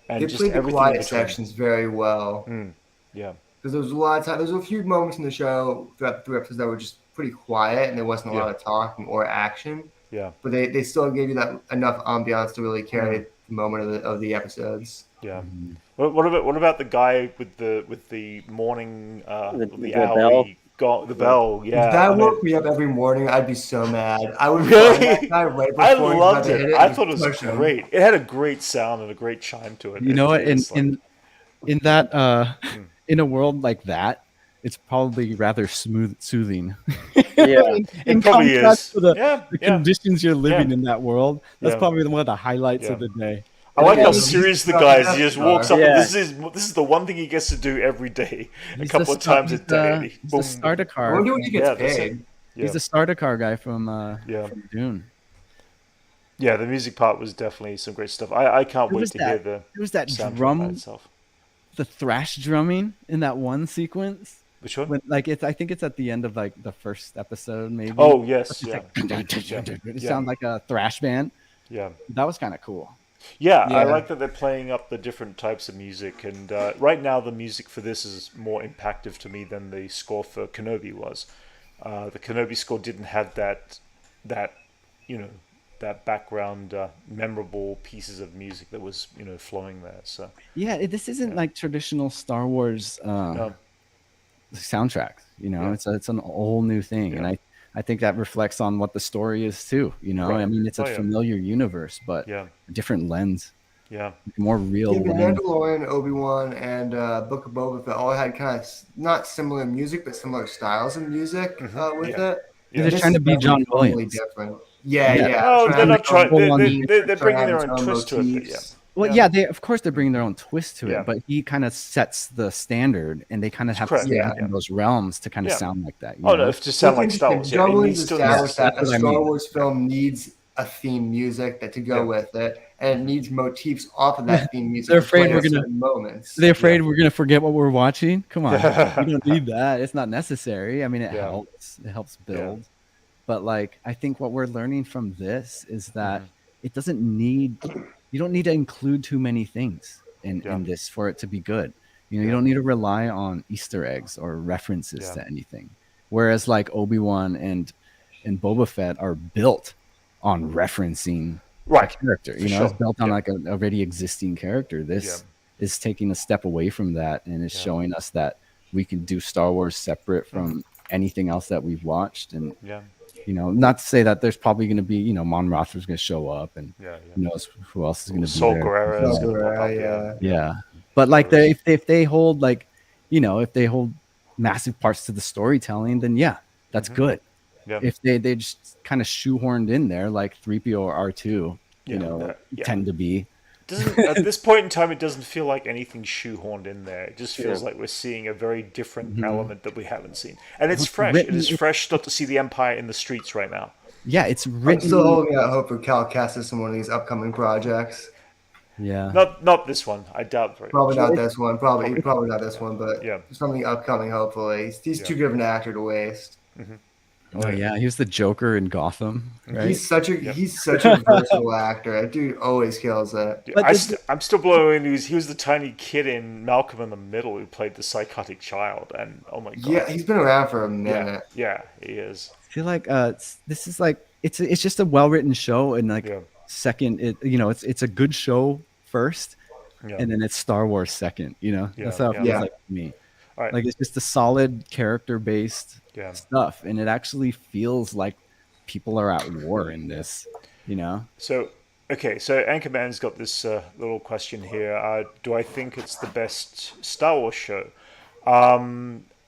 They just played the everything in quiet between. sections very well. Yeah, Because there was a lot of time. There's a few moments in the show throughout the 3 episodes that were just pretty quiet, and there wasn't a lot of talking or action. yeah, But they still gave you that enough ambiance to really carry the moment of the episodes. yeah. What about the guy with the morning The owl? bell? The bell, yeah. If that I mean, woke me up every morning, I'd be so mad. I would Really? find that guy right before I he's about loved to it. hit I and thought it was push him. great. It had a great sound and a great chime to it. You know what? It was like- In that in a world like that, it's probably rather soothing. Yeah. in probably contrast is. to the, Yeah, the yeah. conditions you're living Yeah. in that world, that's Yeah. probably one of the highlights Yeah. of the day. I like how Yeah. serious the Yeah. guy is. He just walks up. Yeah. And this is the one thing he gets to do every day, a He's couple the of times a he's day. the- and he- He's boom, the starter I car. wonder what he gets Yeah, that's it. paid. Yeah. He's the starter car guy from Dune. Yeah, the music part was definitely some great stuff. I can't There wait was to hear that- the There was that soundtrack by drum, itself. the thrash drumming in that one sequence. Which one? When I think it's at the end of like the first episode, maybe. Oh yes, It's yeah, like, it Yeah. sounds like a thrash band. yeah. That was kind of cool. Yeah, I Yeah. like that they're playing up the different types of music, and right now the music for this is more impactful to me than the score for Kenobi was. The Kenobi score didn't have that that background memorable pieces of music that was flowing there. So Yeah, this isn't like traditional Star Wars no, soundtracks. Yeah. It's an whole new thing, and Yeah. I think that reflects on what the story is too. Right. I mean, it's a Oh, yeah. familiar universe, but yeah, a different lens, yeah, more real Yeah, the lens. Mandalorian, Obi-Wan, and Book of Boba Fett all had kind of not similar music, but similar styles of music with Yeah. it. Yeah. They're This trying to is be John totally Williams. different. Yeah, Yeah. yeah. Oh, they're not trying. full on- They're bringing their having own its twist to it. But yeah. motifs. Well, Yeah. yeah, of course they're bringing their own twist to Yeah. it, but he kind of sets the standard, and they kind of have Correct. to stay Yeah. in those realms to kind of Yeah. sound like that. Oh no, if to sound like Star Wars, yeah, John it Williams needs to. established that That's a what I Star mean. Wars film needs a theme music that to go Yeah. with it, and it needs motifs off of that theme music. They're to play afraid we're at gonna- certain moments. They're afraid we're gonna forget what we're watching. Come on, Yeah. you don't need that. It's not necessary. I mean, it Yeah. helps. It helps build. But like, I think what we're learning from this is that it doesn't need. You don't need to include too many things in this for it to be good. You don't need to rely on Easter eggs or references to anything. Whereas like Obi-Wan and Boba Fett are built on referencing a character. It's built on like an already existing character. This is taking a step away from that and is showing us that we can do Star Wars separate from anything else that we've watched. And not to say that there's probably going to be, Mon Mothma's going to show up, and who knows who else is going to be Saul there. Guerrero is going to pop up. Yeah. But like if they hold like, if they hold massive parts to the storytelling, then that's good. If they just kind of shoehorned in there like 3PO or R2, tend to be. At this point in time, it doesn't feel like anything shoehorned in there. It just feels like we're seeing a very different element that we haven't seen. And it's fresh. It is fresh not to see the Empire in the streets right now. Yeah, it's I'm written. still holding out hope for Cal Kestis in one of these upcoming projects. Yeah. Not this one. I doubt very Probably much. not this one. Probably not this one, but Yeah. something upcoming, hopefully. He's too good of an actor to waste. Oh yeah, he was the Joker in Gotham, right? He's such a versatile actor. That dude always kills it. Dude, I'm still blown away. He was the tiny kid in Malcolm in the Middle who played the psychotic child, and oh my god. Yeah, he's been around for a minute. Yeah, he is. I feel like this is like it's just a well written show, and like second, it's a good show first, and then it's Star Wars second. That's how it feels like to me. Right. Like it's just a solid character based stuff, and it actually feels like people are at war in this. So Anchorman's got this little question here. Do I think it's the best Star Wars show?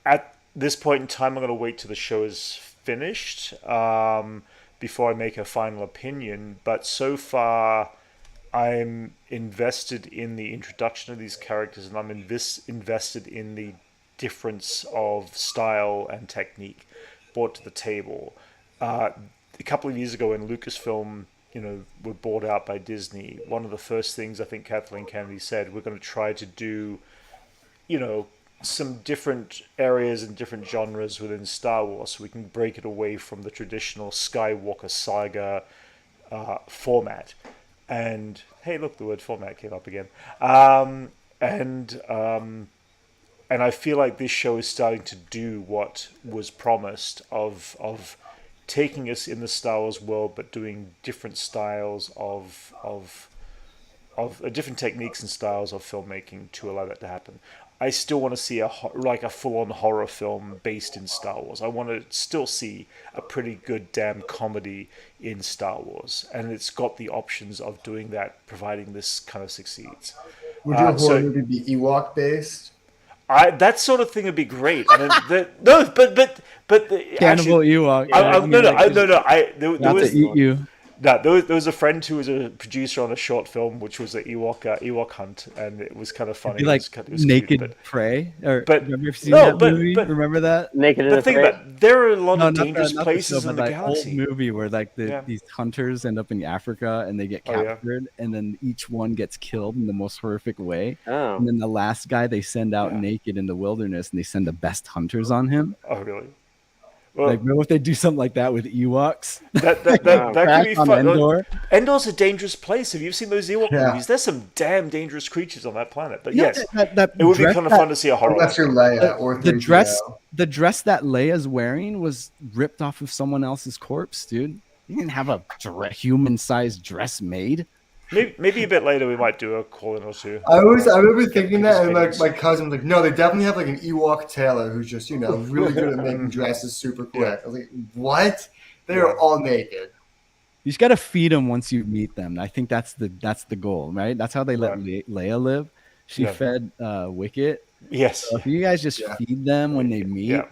At this point in time, I'm going to wait till the show is finished before I make a final opinion. But so far, I'm invested in the introduction of these characters, and I'm invested in the difference of style and technique brought to the table. A couple of years ago, when Lucasfilm, were bought out by Disney, one of the first things I think Kathleen Kennedy said, we're going to try to do, some different areas and different genres within Star Wars, so we can break it away from the traditional Skywalker saga format. And hey, look, the word format came up again. And I feel like this show is starting to do what was promised of taking us in the Star Wars world, but doing different styles of different techniques and styles of filmmaking to allow that to happen. I still want to see a full-on horror film based in Star Wars. I want to still see a pretty good damn comedy in Star Wars, and it's got the options of doing that, providing this kind of succeeds. Would your horror movie be Ewok based? That sort of thing would be great. I mean, but Cannibal Ewok. There was to eat you. No, there was a friend who was a producer on a short film, which was the Ewok hunt, and it was kind of funny. It'd be like it was Naked cute, Prey. remember you've seen that movie? Remember that? Naked But think Prey. about it, there are a lot of not dangerous the places show, in but the that galaxy. old movie where like these hunters end up in Africa and they get Oh, yeah. captured, and then each one gets killed in the most horrific way. Oh. And then the last guy they send out naked in the wilderness, and they send the best hunters on him. Oh, really? Well, Like, what if they do something like that with Ewoks? that could be on fun. Endor. Endor's a dangerous place. Have you seen those Ewok Yeah. movies? There's some damn dangerous creatures on that planet. But Yeah, yes, that it would be dress kind of that- fun to see a horror. Unless you're Leia or the 3PO. dress that Leia's wearing was ripped off of someone else's corpse, dude. You didn't have a human-sized dress made. Maybe a bit later we might do a call-in or two. I remember thinking that, and People's my cousin was like, "No, they definitely have like an Ewok tailor who's just really good at making dresses super quick." Yeah. I was like, "What? They are all naked." You just got to feed them once you meet them. I think that's the goal, right? That's how they let Leia live. She fed Wicket. Yes. So if you guys just feed them when they meet, Yeah.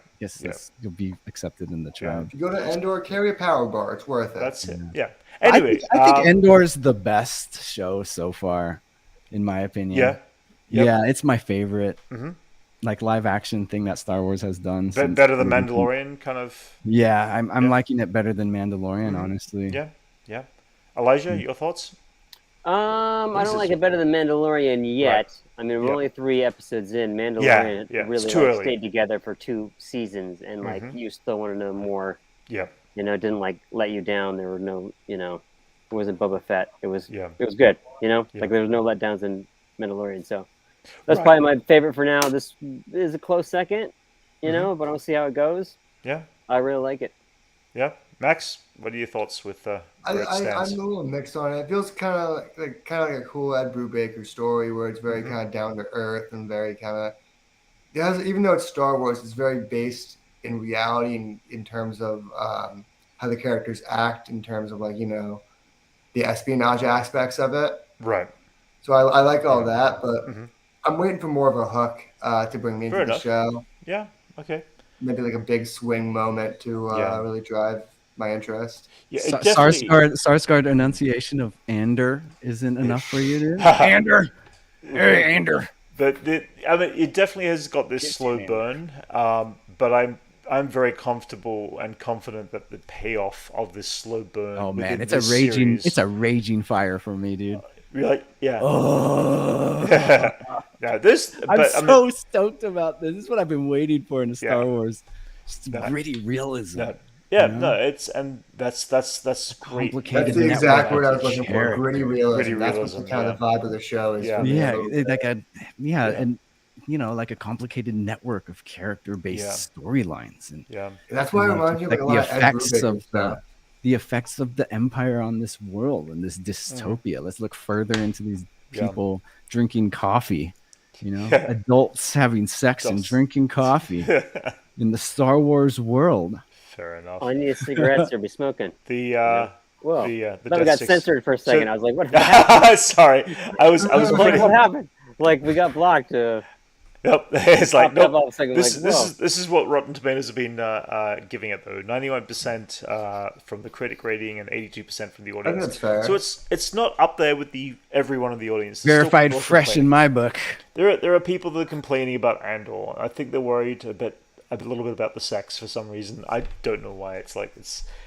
you'll be accepted in the tribe. If you go to Endor, carry a power bar. It's worth it. That's it. Yeah. Anyway, I think Endor's the best show so far, in my opinion. Yeah. Yep. Yeah, it's my favorite. Like live action thing that Star Wars has done. since- better than Mandalorian, kind of. Yeah, I'm liking it better than Mandalorian, honestly. Yeah. Yeah. Elijah, your thoughts? I This don't is- like it better than Mandalorian yet. Right. I mean, we're Yeah. only 3 episodes in. Yeah, Mandalorian it's really too early. stayed together for 2 seasons, and like you still want to know more. Yeah, You know, it didn't like let you down. There were no, it wasn't Boba Fett. It was Yeah. it was good. Yeah. Like there was no letdowns in Mandalorian. So that's Right. probably my favorite for now. This is a close second, but I don't see how it goes. yeah, I really like it. yeah. Max, what are your thoughts with where it I'm stands? a little mixed on it. It feels kind of like a cool Ed Brubaker story where it's very kind of down to earth and very kind of. It has, even though it's Star Wars, it's very based in reality in terms of how the characters act, in terms of the espionage aspects of it. Right. So I like all that, but Mm-hmm. I'm waiting for more of a hook to bring me into Fair the enough. show. Yeah. Okay. Maybe like a big swing moment to really drive my interest. Yeah. It definitely. Sarsgaard enunciation of Andor isn't enough for you, dude? Andor! Hey, Andor! But I mean, it definitely has got this slow burn. But I'm very comfortable and confident that the payoff of this slow burn. Oh man, within it's a this raging series, it's a raging fire for me, dude. Like, yeah. Oh. Yeah. This. I'm But so stoked about this. This is what I've been waiting for in a Star Yeah. Wars. Just No. gritty realism. No. Yeah. You know? No. It's that's great. Complicated That's the exact network word I was of looking for. character. Gritty realism. Gritty That's realism, what the kind of vibe of the show is. Yeah. For me. Yeah, Yeah. and like a complicated network of character-based storylines, and Yeah. And that's why it reminds me of like a the lot of Ed effects Brubaker of stuff. the effects of the Empire on this world and this dystopia. Let's look further into these Yeah. people drinking coffee, adults having sex and Adults. drinking coffee in the Star Wars world. Fair enough. All I need is cigarettes or be smoking. The Whoa. the Then we Death got Six- censored for a second. So- I was like, what? Sorry, I was pretty. What happened? Like we got blocked. Yep, it's like Popped up nope. all of a sudden, This like, whoa. this is what Rotten Tomatoes have been giving it though. 91% from the critic rating and 82% from the I think audience. that's fair. So it's not up there with everyone in the audience. There's still Verified people fresh in complaining. my book. There are people that are complaining about Andor. I think they're worried a little bit about the sex for some reason. I don't know why. It's About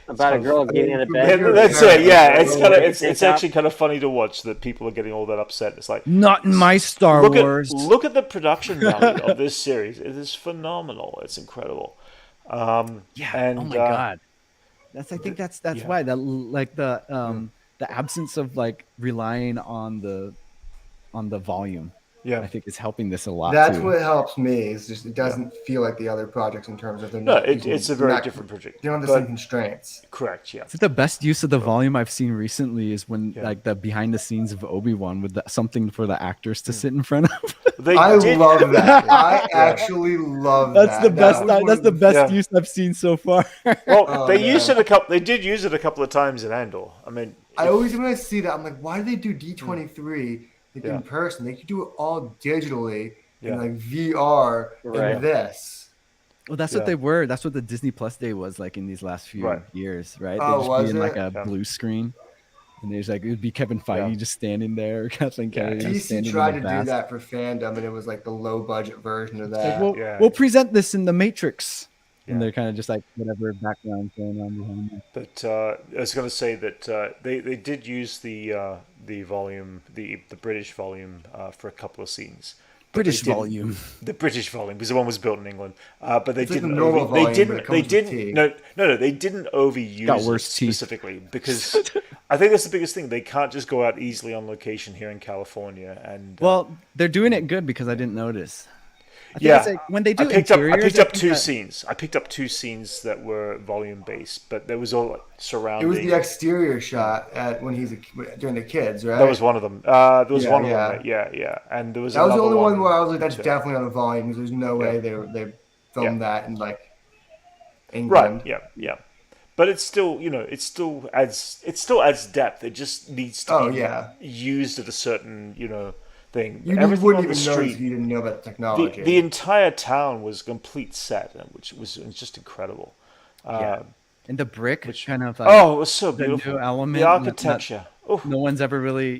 a kind of- girl getting out of Yeah, bed. that's it. Yeah, it's kind of Take it's out. actually kind of funny to watch that people are getting all that upset. It's like Not in my Star Wars. look at the production value of this series. It is phenomenal. It's incredible. Yeah. And, oh my god. I think that's yeah. why the absence of relying on the volume. Yeah. I think is helping this a lot. That's too. what helps me. Is just it doesn't feel like the other projects in terms of they're No, not it's a very different project. They don't have the But- same constraints. Correct. Yeah. I think the best use of the volume I've seen recently is when Yeah. the behind the scenes of Obi-Wan with something for the actors to sit in front of. They I did. love that. I actually love That's that. the That best. was one That's of the best Yeah. use I've seen so far. Well, Oh, they used man. it a couple. They did use it a couple of times in Andor. I mean, I always when I see that I'm like, why do they do D23 Yeah. in person? They could do it all digitally Yeah. in VR Right. in this. Well, that's Yeah. what they were. That's what the Disney Plus Day was like in these last few Right. years, right? Oh, They'd just was be in like it? a Yeah. blue screen, and there's it would be Kevin Feige Yeah. just standing there, or Kathleen Kennedy just DC standing tried in to the do vast. that for fandom, and it was like the low budget version of Like, that. Yeah. we'll present this in the Matrix, and Yeah. they're kind of just like whatever background going on behind them. But I was going to say that they did use the volume, the British volume for a couple of scenes. But they British didn't- volume. The British volume, because the one was built in England. But they It's like the didn't. normal volume, but it They comes with didn't. tea. No. They didn't overuse Got it worse teeth. specifically because I think that's the biggest thing. They can't just go out easily on location here in California. And Well, they're doing it good because I didn't notice. I think yeah, it's like when they do I picked up interiors, two think that- scenes. I picked up two scenes that were volume based, but there was all surrounding. It was the exterior shot during the kids, right? That was one of them. There was Yeah, one yeah. of them. Yeah. And there was That was the another only one where I was like, "That's too. definitely on a volume." Because there's no way they filmed that in Right. England. Yeah. But it's still, it still adds depth. It just needs to be used at a certain, thing. You Everything wouldn't on the even notice if street, you didn't know about the technology. the entire town was a complete set, which was just incredible. Yeah. And the brick, kind of like Oh, it was so the beautiful. new element, The that architecture. Oh, no one's ever really,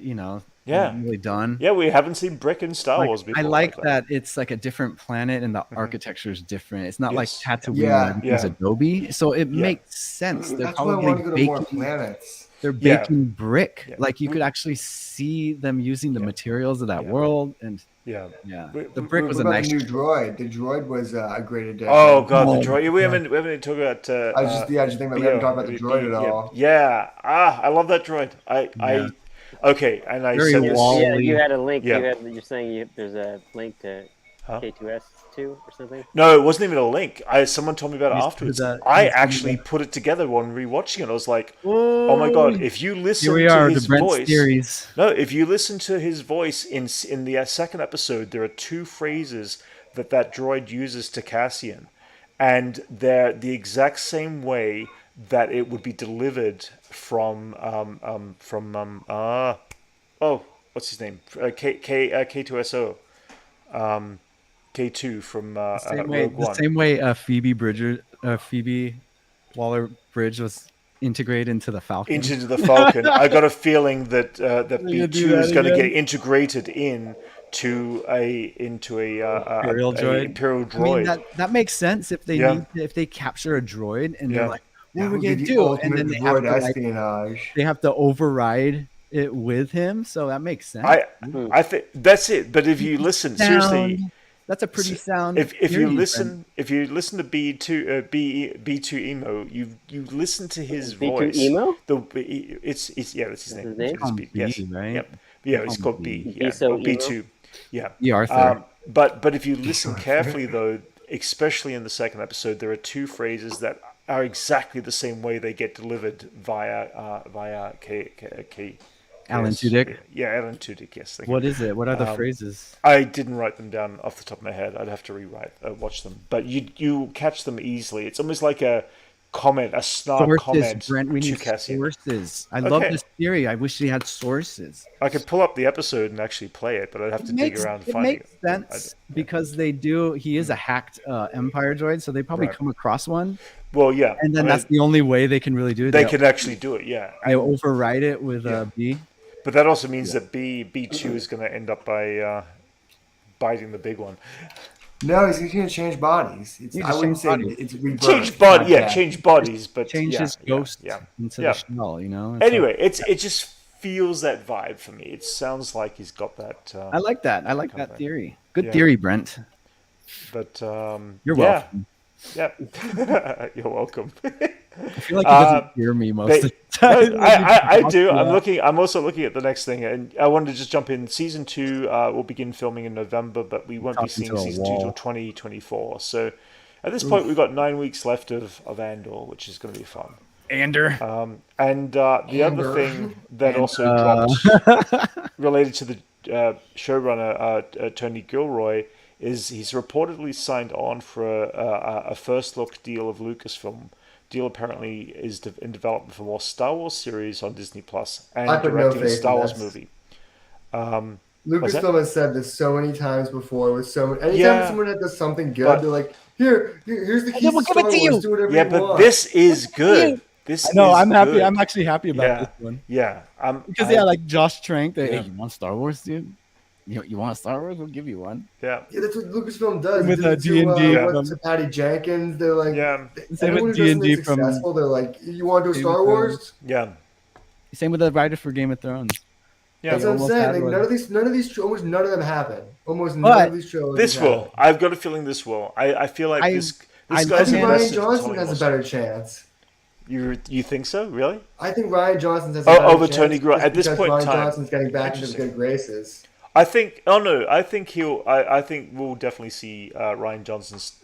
Yeah. really done. yeah, we haven't seen brick in Star Like, Wars before. I like that it's like a different planet and the architecture is different. It's not like Mm-hmm. Yes. Tatooine, Yeah. where everything's Yeah. Adobe. So it Yeah. makes sense. They're That's why I probably want to go to more baking. planets. they're Yeah. baking brick. Yeah. Like you could actually see them using the Yeah. materials of that Yeah. world, and Yeah. the brick was What a about nice. the new droid? The droid was a great addition. Oh god, the Oh, droid. We yeah. haven't talked about. I just think that we haven't talked about the droid at all. Yeah. I love that droid. Yeah. Okay, and I Very said this. wall- Yeah, you had a link. Yeah. You're saying there's a link to Huh? K2S2 or something. No, it wasn't even a link. Someone told me about it He's- afterwards. he's, I he's- actually put it together when rewatching it. I was like, oh my god! If you listen Here we to are, his the Brent voice, series. no, if you listen to his voice in the second episode, there are two phrases that droid uses to Cassian, and they're the exact same way that it would be delivered from what's his name? K2SO, K2 from Rogue One. The same way Phoebe Waller-Bridge was integrated into the Falcon. Into the Falcon. I got a feeling that gonna do B2 that is going to again? get integrated into a Imperial droid. Imperial I droid. mean, that makes sense if they Yeah. if they capture a droid and Yeah. they're like, what are we Would gonna be the do? And ultimate then they have droid to like, espionage. they have to override it with him, so that makes sense. I think that's it. But if you listen seriously, That's a pretty sound. if you theory, listen to B2 emo, you listen to his B2 voice. emo? It's that's his name. his name? It's B, yes. B, right? Yep. Yeah, it's called B. B Yeah, so or emo? B2. Yeah. B. Arthur. But if you listen carefully though, especially in the second episode, there are two phrases that are exactly the same way they get delivered via K. Alan yes. Tudyk? Yeah, Alan Tudyk. Yes. Thank you. What is it? What are the phrases? I didn't write them down off the top of my head. I'd have to watch them. But you catch them easily. It's almost like a comment, a snark comment Brent. We to need Cassian. sources. I love Okay. this theory. I wish we had sources. I could pull up the episode and actually play it, but I'd have to dig around and It find makes it. sense because they do. He is a hacked Empire droid, so they probably Right. come across one, Well, yeah. and then I mean, that's the only way they can really do it. they can actually do it, yeah. They override it with Yeah. B. But that also means that B2 is going to end up by biting the big one. No, he's going to change bodies. You I just wouldn't change say bodies. it's reverse. Change body, not yeah, that. change bodies, but Change his ghost yeah. into Yeah. the shell. You know. And so- Anyway, it just feels that vibe for me. It sounds like he's got that. I like that. I like that Okay. theory. Good Yeah. theory, Brent. But You're yeah, welcome. Yeah, you're welcome. I feel like he doesn't hear me most of the time. No, I do. Yeah. I'm also looking at the next thing, and I wanted to just jump in. Season 2 will begin filming in November, but we won't be Talking seeing to a season 2 wall. till 2024. So at this point, we've got 9 weeks left of Andor, which is going to be fun. Ander. And the other Andor. thing that also dropped related to the showrunner Tony Gilroy is he's reportedly signed on for a first look deal of Lucasfilm. Deal apparently is in development for more Star Wars series on Disney Plus and I put no directing a faith Star in Wars this. movie. What's Lucasfilm has said this so many times before. With so many, anytime Yeah. someone does something good, But- they're like, here's the keys we'll to give it Star to Wars. you." Do whatever Yeah, you but want. this is good. This No, is I'm happy. good. I'm actually happy about Yeah. this one Yeah, because like Josh Trank. Yeah. Hey, you want Star Wars, dude? You want Star Wars? We'll give you one. yeah, Yeah, that's what Lucasfilm does. With, They did it D&D to, from- to Patty Jenkins. They're like, yeah, Same anyone with who doesn't D&D make from- successful, they're like, you want to do Game Star of Wars? yeah. Same with the writer for Game of Thrones. Yeah. That's what I'm almost saying. had Like, one. almost none of them happen. Almost But none of these trilogies. This will. happen. I've got a feeling this will. I feel like I- this I I guy's think Man, Ryan invested in Johnson telling has a us- better chance. You think so? Really? I think Ryan Johnson has a Oh, better over chance Tony Gilroy. just At this because point in Ryan time. Johnson's getting back into the Interesting. good graces. I think. Oh no, I think he'll. I think we'll definitely see Ryan Johnson's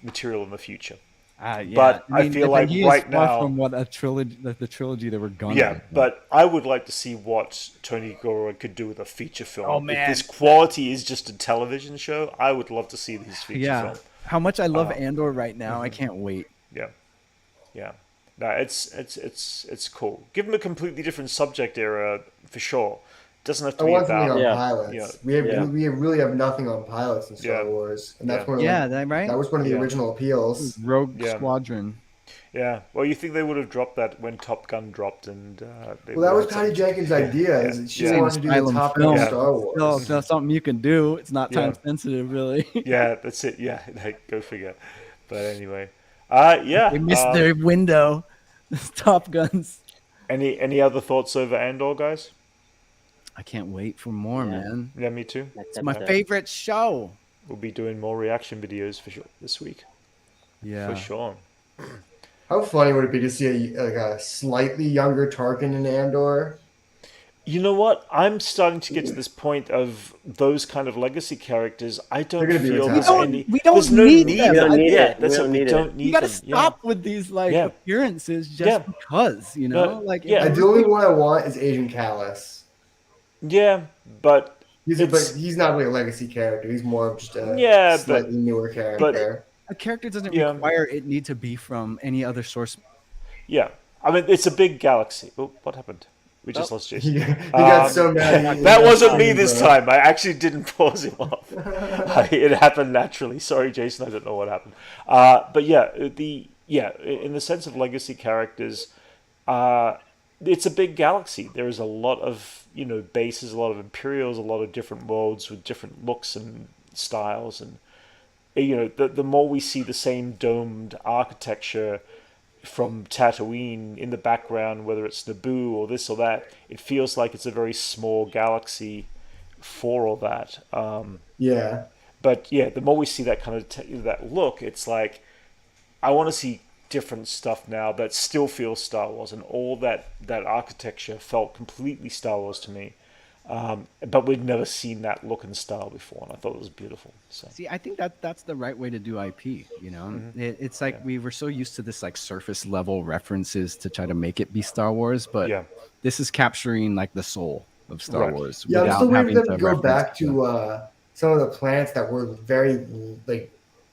material in the future. Yeah. But I feel like he is right far now- from what a trilogy, the trilogy that we're going. Yeah, but I would like to see what Tony Gilroy could do with a feature film. Oh, man. If this quality is just a television show, I would love to see his feature yeah. film. How much I love Andor right now. I can't wait. Yeah, yeah. No, it's cool. Give him a completely different subject area for sure. Doesn't have to I be want something about. on Yeah. pilots. Yeah. We really have nothing on pilots in Star Yeah. Wars, and that's Yeah. one of Yeah, the, right. that was one of the Yeah. original appeals. Rogue Yeah. Squadron. Yeah. Well, you think they would have dropped that when Top Gun dropped, and they Well, that would was have Patty Jenkins' idea. Is that she Yeah. wanted to do the Asylum Top film. Gun Yeah. Star Wars. No, it's not something you can do. It's not Yeah. time sensitive, really. Yeah, that's it. Yeah, go figure. But anyway, yeah. They missed their window. Top Guns. Any other thoughts over Andor, guys? I can't wait for more, Yeah. man. Yeah, me too. It's my favorite show. We'll be doing more reaction videos for sure this week. Yeah. For sure. How funny would it be to see a slightly younger Tarkin in Andor? You know what? I'm starting to get to this point of those kind of legacy characters. I don't They're gonna be feel retired. there's We don't- any. we don't There's no need need. them. We don't need yeah, it. that's We what don't we need it. don't need. You gotta them. stop with these like Yeah. appearances just Yeah. because, you know? No, Like yeah. The only one I want is Agent Callus. Yeah, but But he's not really a legacy character. He's more of just a Yeah, but- slightly newer character. a character doesn't Yeah. require it need to be from any other source. yeah, I mean it's a big galaxy. Oh, what happened? We just Oh. lost Jason. He got so mad. That wasn't me this time. I actually didn't pause him off. It happened naturally. Sorry, Jason. I don't know what happened. But yeah, in the sense of legacy characters, it's a big galaxy. There is a lot of bases, a lot of Imperials, a lot of different worlds with different looks and styles, and the more we see the same domed architecture from Tatooine in the background, whether it's Naboo or this or that, it feels like it's a very small galaxy for all that. Yeah. But yeah, the more we see that kind of that look, it's like I want to see different stuff now that still feels Star Wars, and all that architecture felt completely Star Wars to me. But we'd never seen that look and style before, and I thought it was beautiful. So See, I think that's the right way to do IP, you know? It's like we were so used to this like surface level references to try to make it be Star Wars, but yeah, this is capturing like the soul of Star Right. Wars. Yeah, I'm without still waiting having for them to go reference back to some of the planets that were very like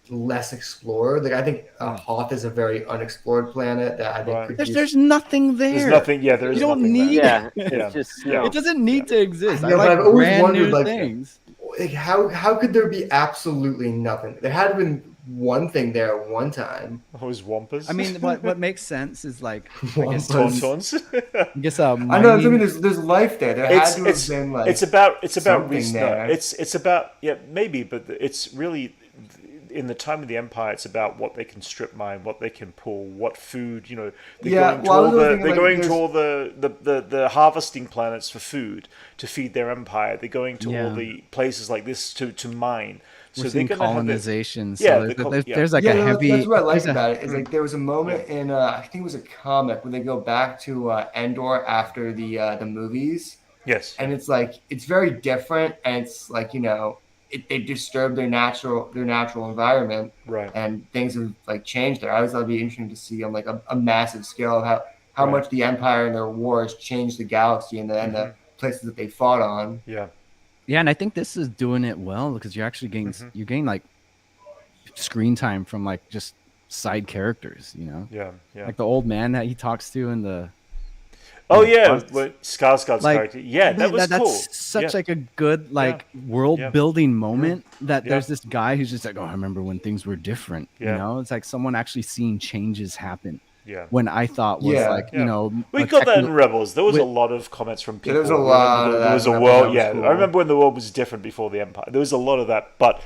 less explored. Like I think Hoth is a very unexplored planet that I think Right. could There's nothing there. there's nothing. Yeah, there is You don't nothing need there. Yeah, it's Yeah. just snow. It doesn't need to exist. Yeah, I but like I've always brand wondered, new like, things. like how could there be absolutely nothing? There had been one thing there at one time. Oh, is Wampus? I mean, what makes sense is like Wampus. Tauntauns. I guess I know. I mean, there's life there. There had to have been like it's about something reason. there. It's about maybe, but it's really in the time of the Empire. It's about what they can strip mine, what they can pull, what food. They're Yeah, going to well, I all was always the thinking, they're like, going to there's- all the harvesting planets for food to feed their empire. They're going to all Yeah. the places like this to mine. we're So seeing they're going to have colonization. Yeah, So the there's like yeah, a no, heavy. that's what I like there's a- about it. Is like there was a moment in I think it was a comic when they go back to Endor after the movies, yes, and it's like it's very different, and it's like they disturb their natural environment, right. and things have like changed there. I always thought it'd be interesting to see on like a massive scale of how Right. much the Empire and their wars changed the galaxy and the places that they fought on. Yeah, Yeah, and I think this is doing it well because you're actually getting you gain like screen time from like just side characters, yeah. like the old man that he talks to in the. Oh in the yeah, parts. what Skarsgård's Like, character. Yeah, that was that's cool. such Yeah. like a good like world Yeah. building moment that Yeah. there's this guy who's just like, oh, I remember when things were different. Yeah. It's like someone actually seeing changes happen. Yeah. When I thought was Yeah. like, Yeah. We a got that in techno- Rebels. There was a with- lot of comments from people. there was a who lot remember of there that was a in world. Rebels. Yeah, That was I cool. remember when the world was different before the Empire. There was a lot of that, but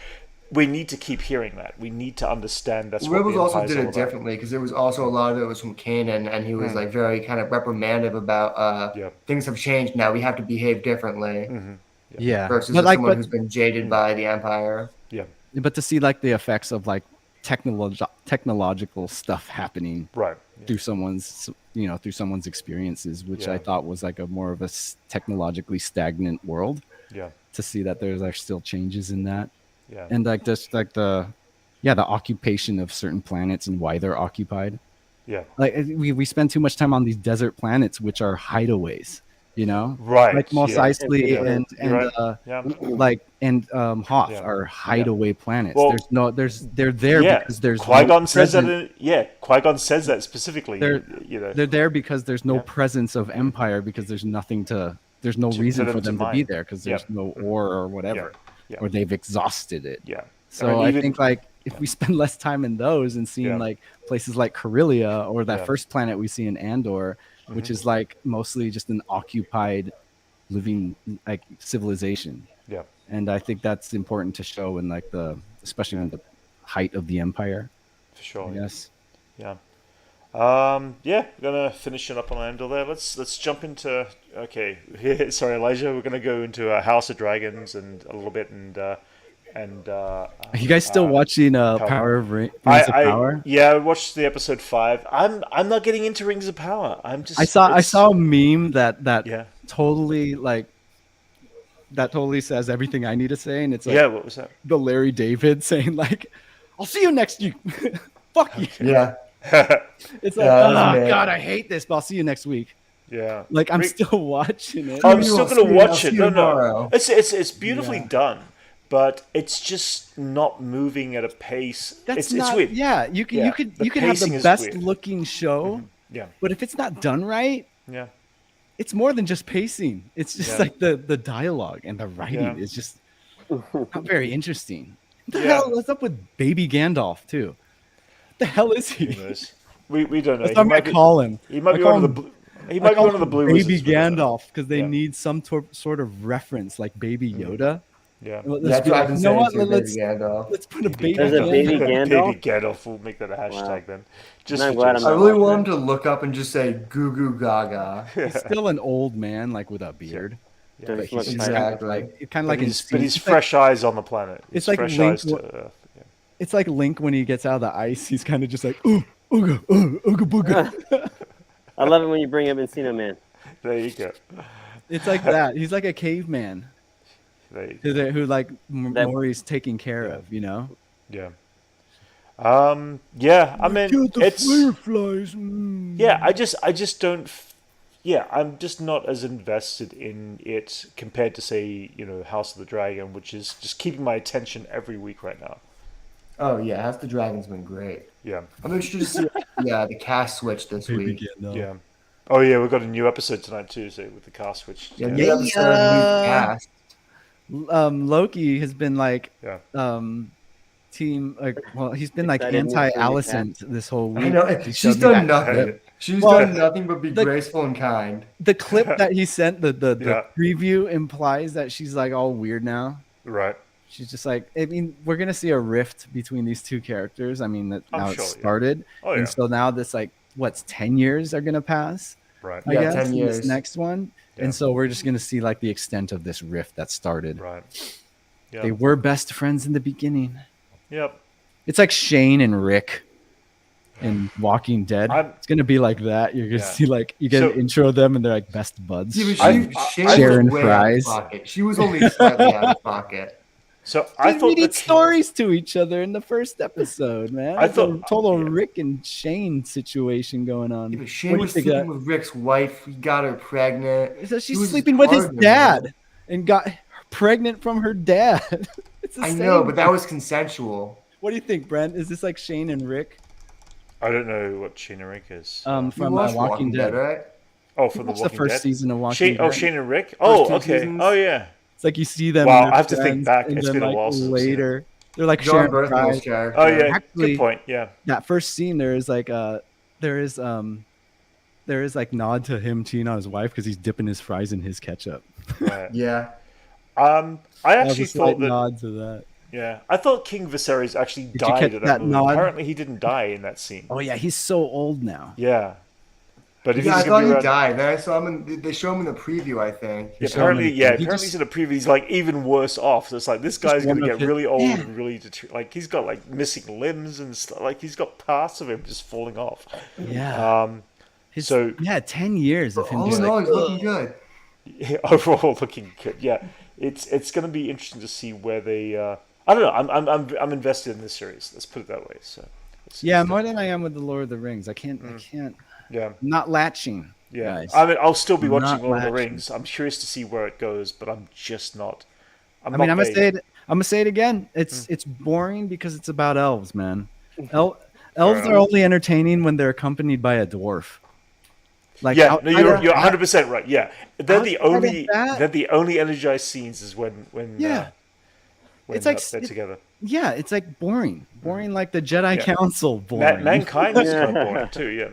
we need to keep hearing that. We need to understand that's Rebels what the also Empire's did all it about. differently because there was also a lot of it was from Kanan, and he was like very kind of reprimandative about Yeah. things have changed now. We have to behave differently Yeah. versus But like, someone but, who's been jaded by the Empire. Yeah, but to see like the effects of like technological stuff happening right. through someone's experiences, which Yeah. I thought was like a more of a technologically stagnant world. Yeah, To see that there's like still changes in that, yeah. and like just like the occupation of certain planets and why they're occupied. Yeah. Like we spend too much time on these desert planets, which are hideaways. Right. Like Mos yeah. Eisley Yeah. and You're right. Yeah. Hoth Yeah. are hideaway planets. Well, they're there Yeah. because there's Qui-Gon no says that. presence- Qui-Gon says that specifically. They're- They're there because there's no Yeah. presence of Empire because there's no reason them for to them to mine. be there because there's Yeah. no ore or whatever, Yeah. or they've exhausted it. Yeah. So mean, I even- think like if we spend less time in those and seeing Yeah. like places like Corellia or that Yeah. first planet we see in Andor, which is like mostly just an occupied living like civilization. Yeah. And I think that's important to show in like especially in the height of the Empire, For sure. I guess. Yeah. Yeah, we're gonna finish it up on Andor there. Let's jump into okay. Sorry, Elijah. We're gonna go into House of Dragons and a little bit and Are you guys still watching Power of Rings of Power? Yeah, I watched the episode 5. I'm not getting into Rings of Power. I'm just I saw a meme that yeah totally says everything I need to say, and it's like what was that? the Larry David saying like, "I'll see you next week." Fuck you. Yeah. It's like, Yeah, oh man. god, I hate this, but I'll see you next week. Yeah. Like I'm still watching it. I'm still gonna watch it. See No, tomorrow. no. It's beautifully Yeah. done, but it's just not moving at a pace. That's it's not. weird. Yeah, you can Yeah, you could the you can have pacing the is best weird. looking show, Yeah. but if it's not done right, Yeah. it's more than just pacing. It's just Yeah. like the dialogue and the writing Yeah. is just not very interesting. What the Yeah. hell? What's up with Baby Gandalf too? What the hell is he? Who knows? We don't know. That's what I call him. He might I be call one of the. him- He I might be call one of the him blue Baby wizards, we don't know. Gandalf because they Yeah. need some sort of reference like Baby Yoda. Yeah. Let's That's be what like, I've been you know saying what? too, Let's Baby Gandalf. let's put a Baby There's a Gandalf. Baby Gandalf? Baby Gandalf. We'll make that a hashtag Wow. then. Just I'm for glad jokes. I'm I not really watching want it. him to look up and just say "Goo Goo Gaga." He's still an old man, like with a beard. Does But he smoke he's a just pipe? kind of Exactly. like kind of But like in he's it's like- fresh eyes on the planet. it's He's like fresh Link eyes to Earth. Yeah. It's like Link when he gets out of the ice. He's kind of just like ooga ooga booga. I love it when you bring up Encino Man. There you go. It's like that. He's like a caveman There you go. who like That- Maury's taking care of. You know. Yeah. Yeah. I mean, it's fireflies. yeah. I just don't. Yeah, I'm just not as invested in it compared to say House of the Dragon, which is just keeping my attention every week right now. Oh yeah, House of the Dragon's been great. Yeah. I'm interested to see the cast switch this week. Yeah. Oh yeah, we've got a new episode tonight too, so with the cast switch. Yeah, Yeah. new episode, new cast. Loki has been like Yeah. team like he's been like Excited anti Alicent this whole week. I know He she's showed me done that nothing. clip. She's Well, done nothing but be the- graceful and kind. The clip that he sent, the Yeah. preview implies that she's like all weird now. Right. She's just like, I mean, we're gonna see a rift between these two characters. I mean, that I'm now sure, it yeah. started, Oh yeah. and so now this like, what's 10 years are gonna pass? Right. I Yeah, guess 10 in years. this next one, Yeah. and so we're just gonna see like the extent of this rift that started. Right. Yeah. They were best friends in the beginning. Yep. It's like Shane and Rick in Walking Dead. I'm- It's gonna be like that. You're gonna Yeah. see like you get So- an intro of them and they're like best buds. See, but I- she Sharon was way Fries. out of pocket. She was only slightly out of pocket. So I They're thought reading the stories to each other in the first episode, man. I It's thought- a total yeah. Rick and Shane situation going on. Yeah, but What Shane do you was think of sleeping with Rick's wife. He got her pregnant. that? So She she's was sleeping with his partner, dad man. and got pregnant from her dad. It's the I same. know, but that was consensual. What do you think, Brent? Is this like Shane and Rick I don't know what Sheena Rick is. from You watched Walking Dead? right? Oh, from the Watch the Walking first Dead. season of Walking Shane, Dead. oh, Shane and Rick. Oh, two okay. seasons. Oh, yeah. It's like you see them. Wow, and they're I have to think friends, back. and It's then, been a like, while since I've seen later. They're like John Sharon Berthel's Fries. Oh, character. yeah. Actually- Good point. Yeah. That first scene, there is like nod to him cheating on his wife because he's dipping his fries in his ketchup. Right. Yeah. I That was actually a slight thought that. nod to that. Yeah, I thought King Viserys actually you died catch in that that movie. nod? Apparently, he didn't die in that scene. Oh yeah, he's so old now. Yeah, but if Yeah, I he's thought gonna be he around, died. Then I saw him. They show him in the preview. I think. yeah, show him apparently, in- yeah, he apparently just- he's in a preview. He's like even worse off. So it's like this guy's one gonna of get his- really old Yeah. and really like he's got like missing limbs and stuff. Like he's got parts of him just falling off. Yeah. Um, so 10 years of him All just in all, like, he's looking good. overall looking good. Yeah, it's gonna be interesting to see where they. I don't know. I'm invested in this series. Let's put it that way. So. yeah, more than I am with the Lord of the Rings. I can't. Yeah. I'm not latching. Yeah, guys. I mean, I'll still be I'm watching not Lord of the latching. Rings. I'm curious to see where it goes, but I'm just not. I'm I'm gonna not say it. I'm gonna say it again. It's boring because it's about elves, man. Elves are only entertaining when they're accompanied by a dwarf. Like Yeah, no, outside you're of 100% right. Yeah, they're the outside of that- only energized scenes is when Yeah. when It's like- they're together. Yeah, it's like boring like the Jedi Yeah. Council. Boring. Mankind is kind of boring too. Yeah,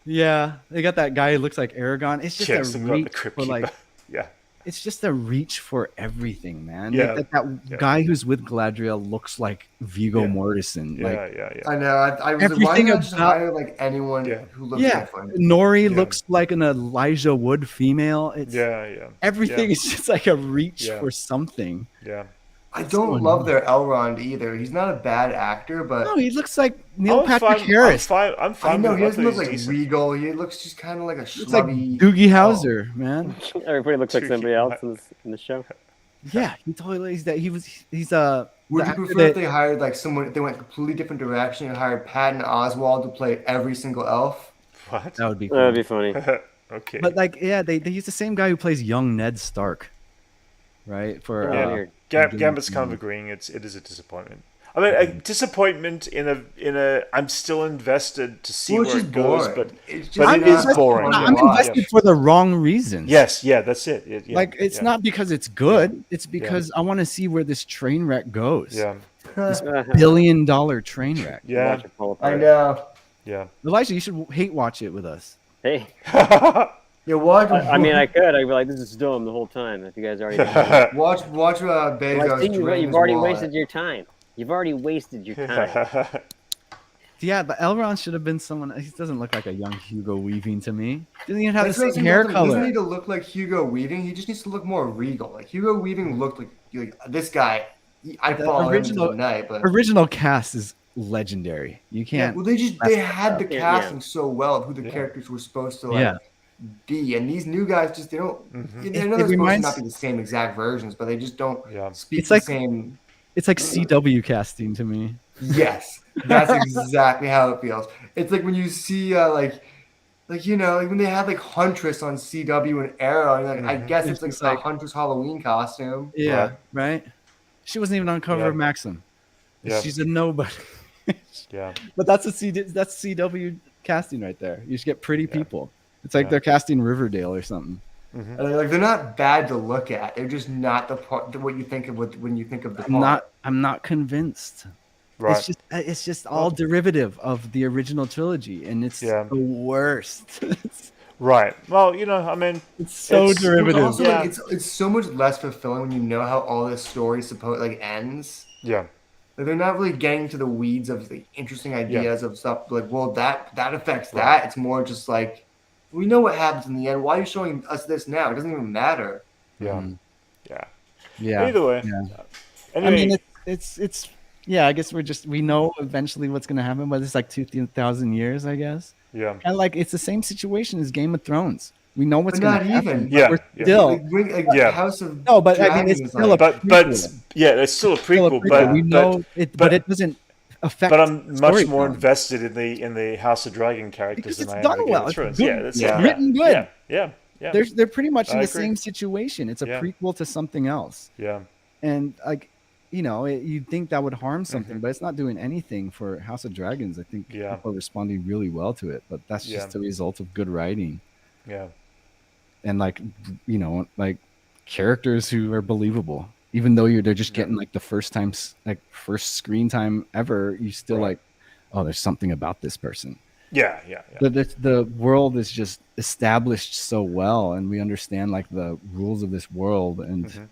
Yeah, they got that guy who looks like Aragon. It's just yes, a they've got the reach Crypt for like Keeper. Yeah, it's just a reach for everything, man. Yeah. That guy who's with Galadriel looks like Viggo Mortensen. Like I know. I was like, why everything not just about- hire like anyone who looks different? Nori looks like an Elijah Wood female. It's everything is just like a reach for something. Yeah. I don't love their Elrond either. He's not a bad actor, but no, he looks like Neil Patrick Harris. I'm fine. I know with he it. doesn't I look thought like he's regal. He looks just kind of like a It's like schlubby. Doogie Howser, man. Everybody looks like somebody else in the show. Yeah, he totally is that. He's Would you prefer if they hired like someone? If they went a completely different direction and hired Patton Oswalt to play every single elf? What? That would be cool. That'd be funny. Okay. But like, yeah, they use the same guy who plays young Ned Stark, right? For weird. Gambit's kind of agreeing. It is a disappointment. I mean, a disappointment in a. I'm still invested to see where it goes, but it is boring. I'm invested for the wrong reasons. Yes, that's it. It's not because it's good. It's because I want to see where this train wreck goes. Yeah. This $1 billion train wreck. Yeah. I know. Yeah. Elijah, you should hate watch it with us. Hey. Yeah, watch. I mean, I could. I'd be like, this is dumb the whole time. If you guys already know. watch Bezos. You've already wasted your time. You've already wasted your time. Yeah, but Elrond should have been someone. He doesn't look like a young Hugo Weaving to me. Doesn't even have the same hair color. He doesn't need to look like Hugo Weaving. He just needs to look more regal. Like Hugo Weaving looked like this guy. I follow him into the night, but original cast is legendary. You can't. Yeah, well, they had the casting so well of who the characters were supposed to be, and these new guys just they don't. I know they're supposed to not be the same exact versions, but they just don't speak the same. It's like CW casting to me. Yes, that's exactly how it feels. It's like when you see like when they had like Huntress on CW and Arrow, and I guess it's like a Huntress Halloween costume. Yeah, right. She wasn't even on cover of Maxim. Yeah. She's a nobody. Yeah. But that's CW casting right there. You just get pretty people. It's like they're casting Riverdale or something. Mm-hmm. Like they're not bad to look at. They're just not what you think of when you think of the part. I'm not convinced. Right. It's just all derivative of the original trilogy, and it's the worst. Right. Well, I mean, it's so derivative. Also, like, it's so much less fulfilling when you know how all this story ends. Yeah. Like, they're not really getting to the weeds of the interesting ideas of stuff. Like, well, that affects that. It's more just like, we know what happens in the end. Why are you showing us this now? It doesn't even matter. Yeah. Yeah. Either way. Yeah. Anyway. I mean, it's. Yeah, I guess we know eventually what's going to happen, but it's like 2,000 years, I guess. Yeah. And like it's the same situation as Game of Thrones. We know what's going to happen. Yeah. We're still. House of but I mean, it's still a prequel. It's still a prequel, but we know but it doesn't affect. But I'm much more invested in the House of Dragon characters than I am in Game of Thrones. It's written good. Yeah. They're pretty much in the same situation. It's a prequel to something else. Yeah. And like. You'd think that would harm something, but it's not doing anything for House of Dragons. I think people are responding really well to it, but that's just the result of good writing. Yeah. And like characters who are believable, even though they're just getting like the first screen time ever, you still like, oh, there's something about this person. Yeah. The world is just established so well, and we understand like the rules of this world, and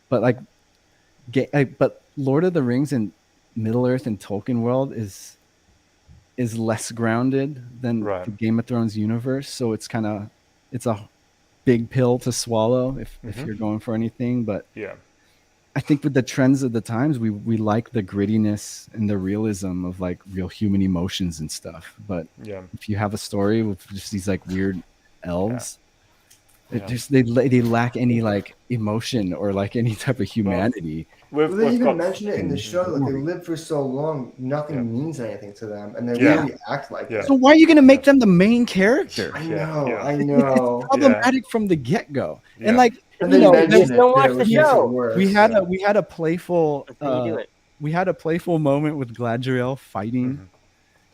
but Lord of the Rings and Middle Earth and Tolkien world is less grounded than the Game of Thrones universe. So it's a big pill to swallow if you're going for anything. But I think with the trends of the times, we like the grittiness and the realism of like real human emotions and stuff. But if you have a story with just these like weird elves. They lack any like emotion or like any type of humanity. They even mention it in the show. Like they live for so long, nothing means anything to them, and they really act like it. So why are you going to make them the main character? I know. It's problematic from the get go, and like don't watch the show. We had a playful moment with Galadriel fighting. Mm-hmm.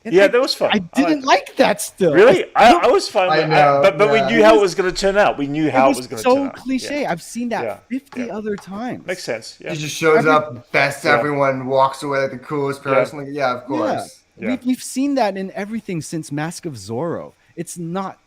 That was fun. I didn't like that still. Really? I was fine with it. But we knew how it was going to turn out. We knew how it was going to turn out. So cliche. I've seen that 50 other times. Makes sense. Yeah. He just shows up, bests everyone, walks away like the coolest person. Like, of course. Yeah. We've seen that in everything since Mask of Zorro. It's not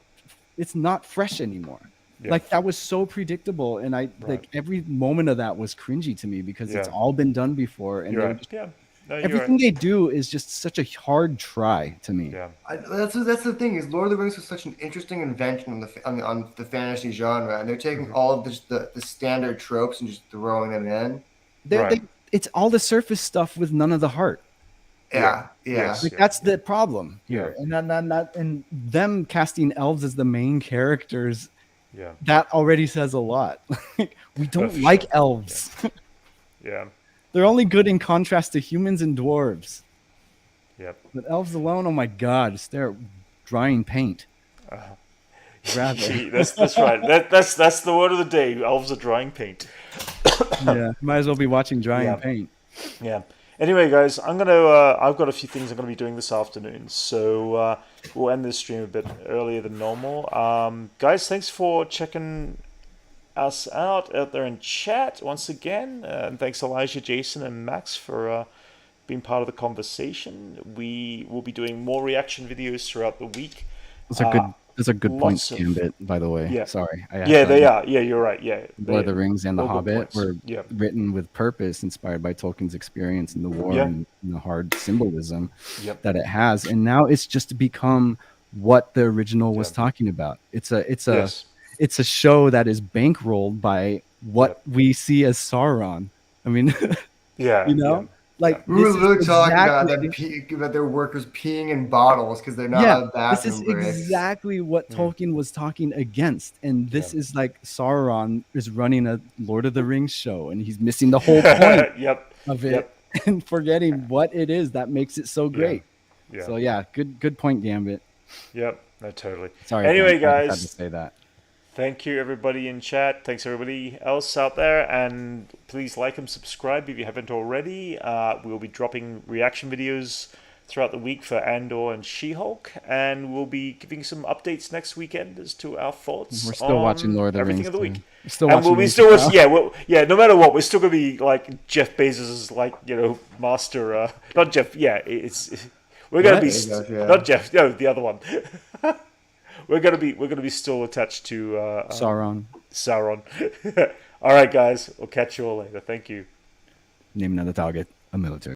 fresh anymore. Yeah. Like that was so predictable, and like every moment of that was cringy to me because it's Yeah. all been done before, and You're they right. were just, Yeah. No, you're everything right. they do is just such a hard try to me. Yeah. That's the thing is Lord of the Rings was such an interesting invention on the fantasy genre, and they're taking all of the standard tropes and just throwing them in. Right. It's all the surface stuff with none of the heart. Yeah, yeah. Yes. Like that's the problem here, Yeah. and and them casting elves as the main characters, Yeah. that already says a lot. We don't for like sure. elves. Yeah. They're only good in contrast to humans and dwarves. Yep. But elves alone, oh my god, just they're drying paint. Rather. that's right. That's the word of the day. Elves are drying paint. Yeah, might as well be watching drying Yeah. paint. Yeah. Anyway, guys, I'm gonna. I've got a few things I'm gonna be doing this afternoon, so we'll end this stream a bit earlier than normal. Guys, thanks for checking us out there in chat once again, and thanks Elijah, Jason, and Max for being part of the conversation. We will be doing more reaction videos throughout the week. Those are good points, lots of- Gambit, by the way. Yeah. Sorry. Yeah, they are. Yeah, you're right. Yeah, Lord of the Rings and The all good Hobbit points. were Yeah. written with purpose, inspired by Tolkien's experience in the war Yeah. and the hard symbolism Yep. that it has. And now it's just become what the original was Yeah. talking about. It's a Yes. it's a show that is bankrolled by what we see as Sauron. I mean, Yeah. you know, yeah. like We were this is literally talking about exactly- about their workers peeing in bottles because they're not yeah, out of this is bathroom breaks. exactly what Tolkien was talking against, and this Yeah. is like Sauron is running a Lord of the Rings show, and he's missing the whole point Yep. of it Yep. and forgetting what it is that makes it so great. Yeah. So yeah, good point, Gambit. Yep. No, totally. Sorry. Anyway, Brent, I just guys. had to say that. Thank you, everybody in chat. Thanks, everybody else out there. And please like and subscribe if you haven't already. We'll be dropping reaction videos throughout the week for Andor and She-Hulk. And we'll be giving some updates next weekend as to our thoughts We're still on watching Lord of the everything Rings. of the week. Too. We're still And watching we'll be Rings still, now. no matter what, we're still going to be like Jeff Bezos' like, master, not Jeff, we're going to be, Bezos, yeah. not Jeff, no, the other one. We're gonna be still attached to Sauron. Sauron. All right, guys. We'll catch you all later. Thank you. Name another target. A military.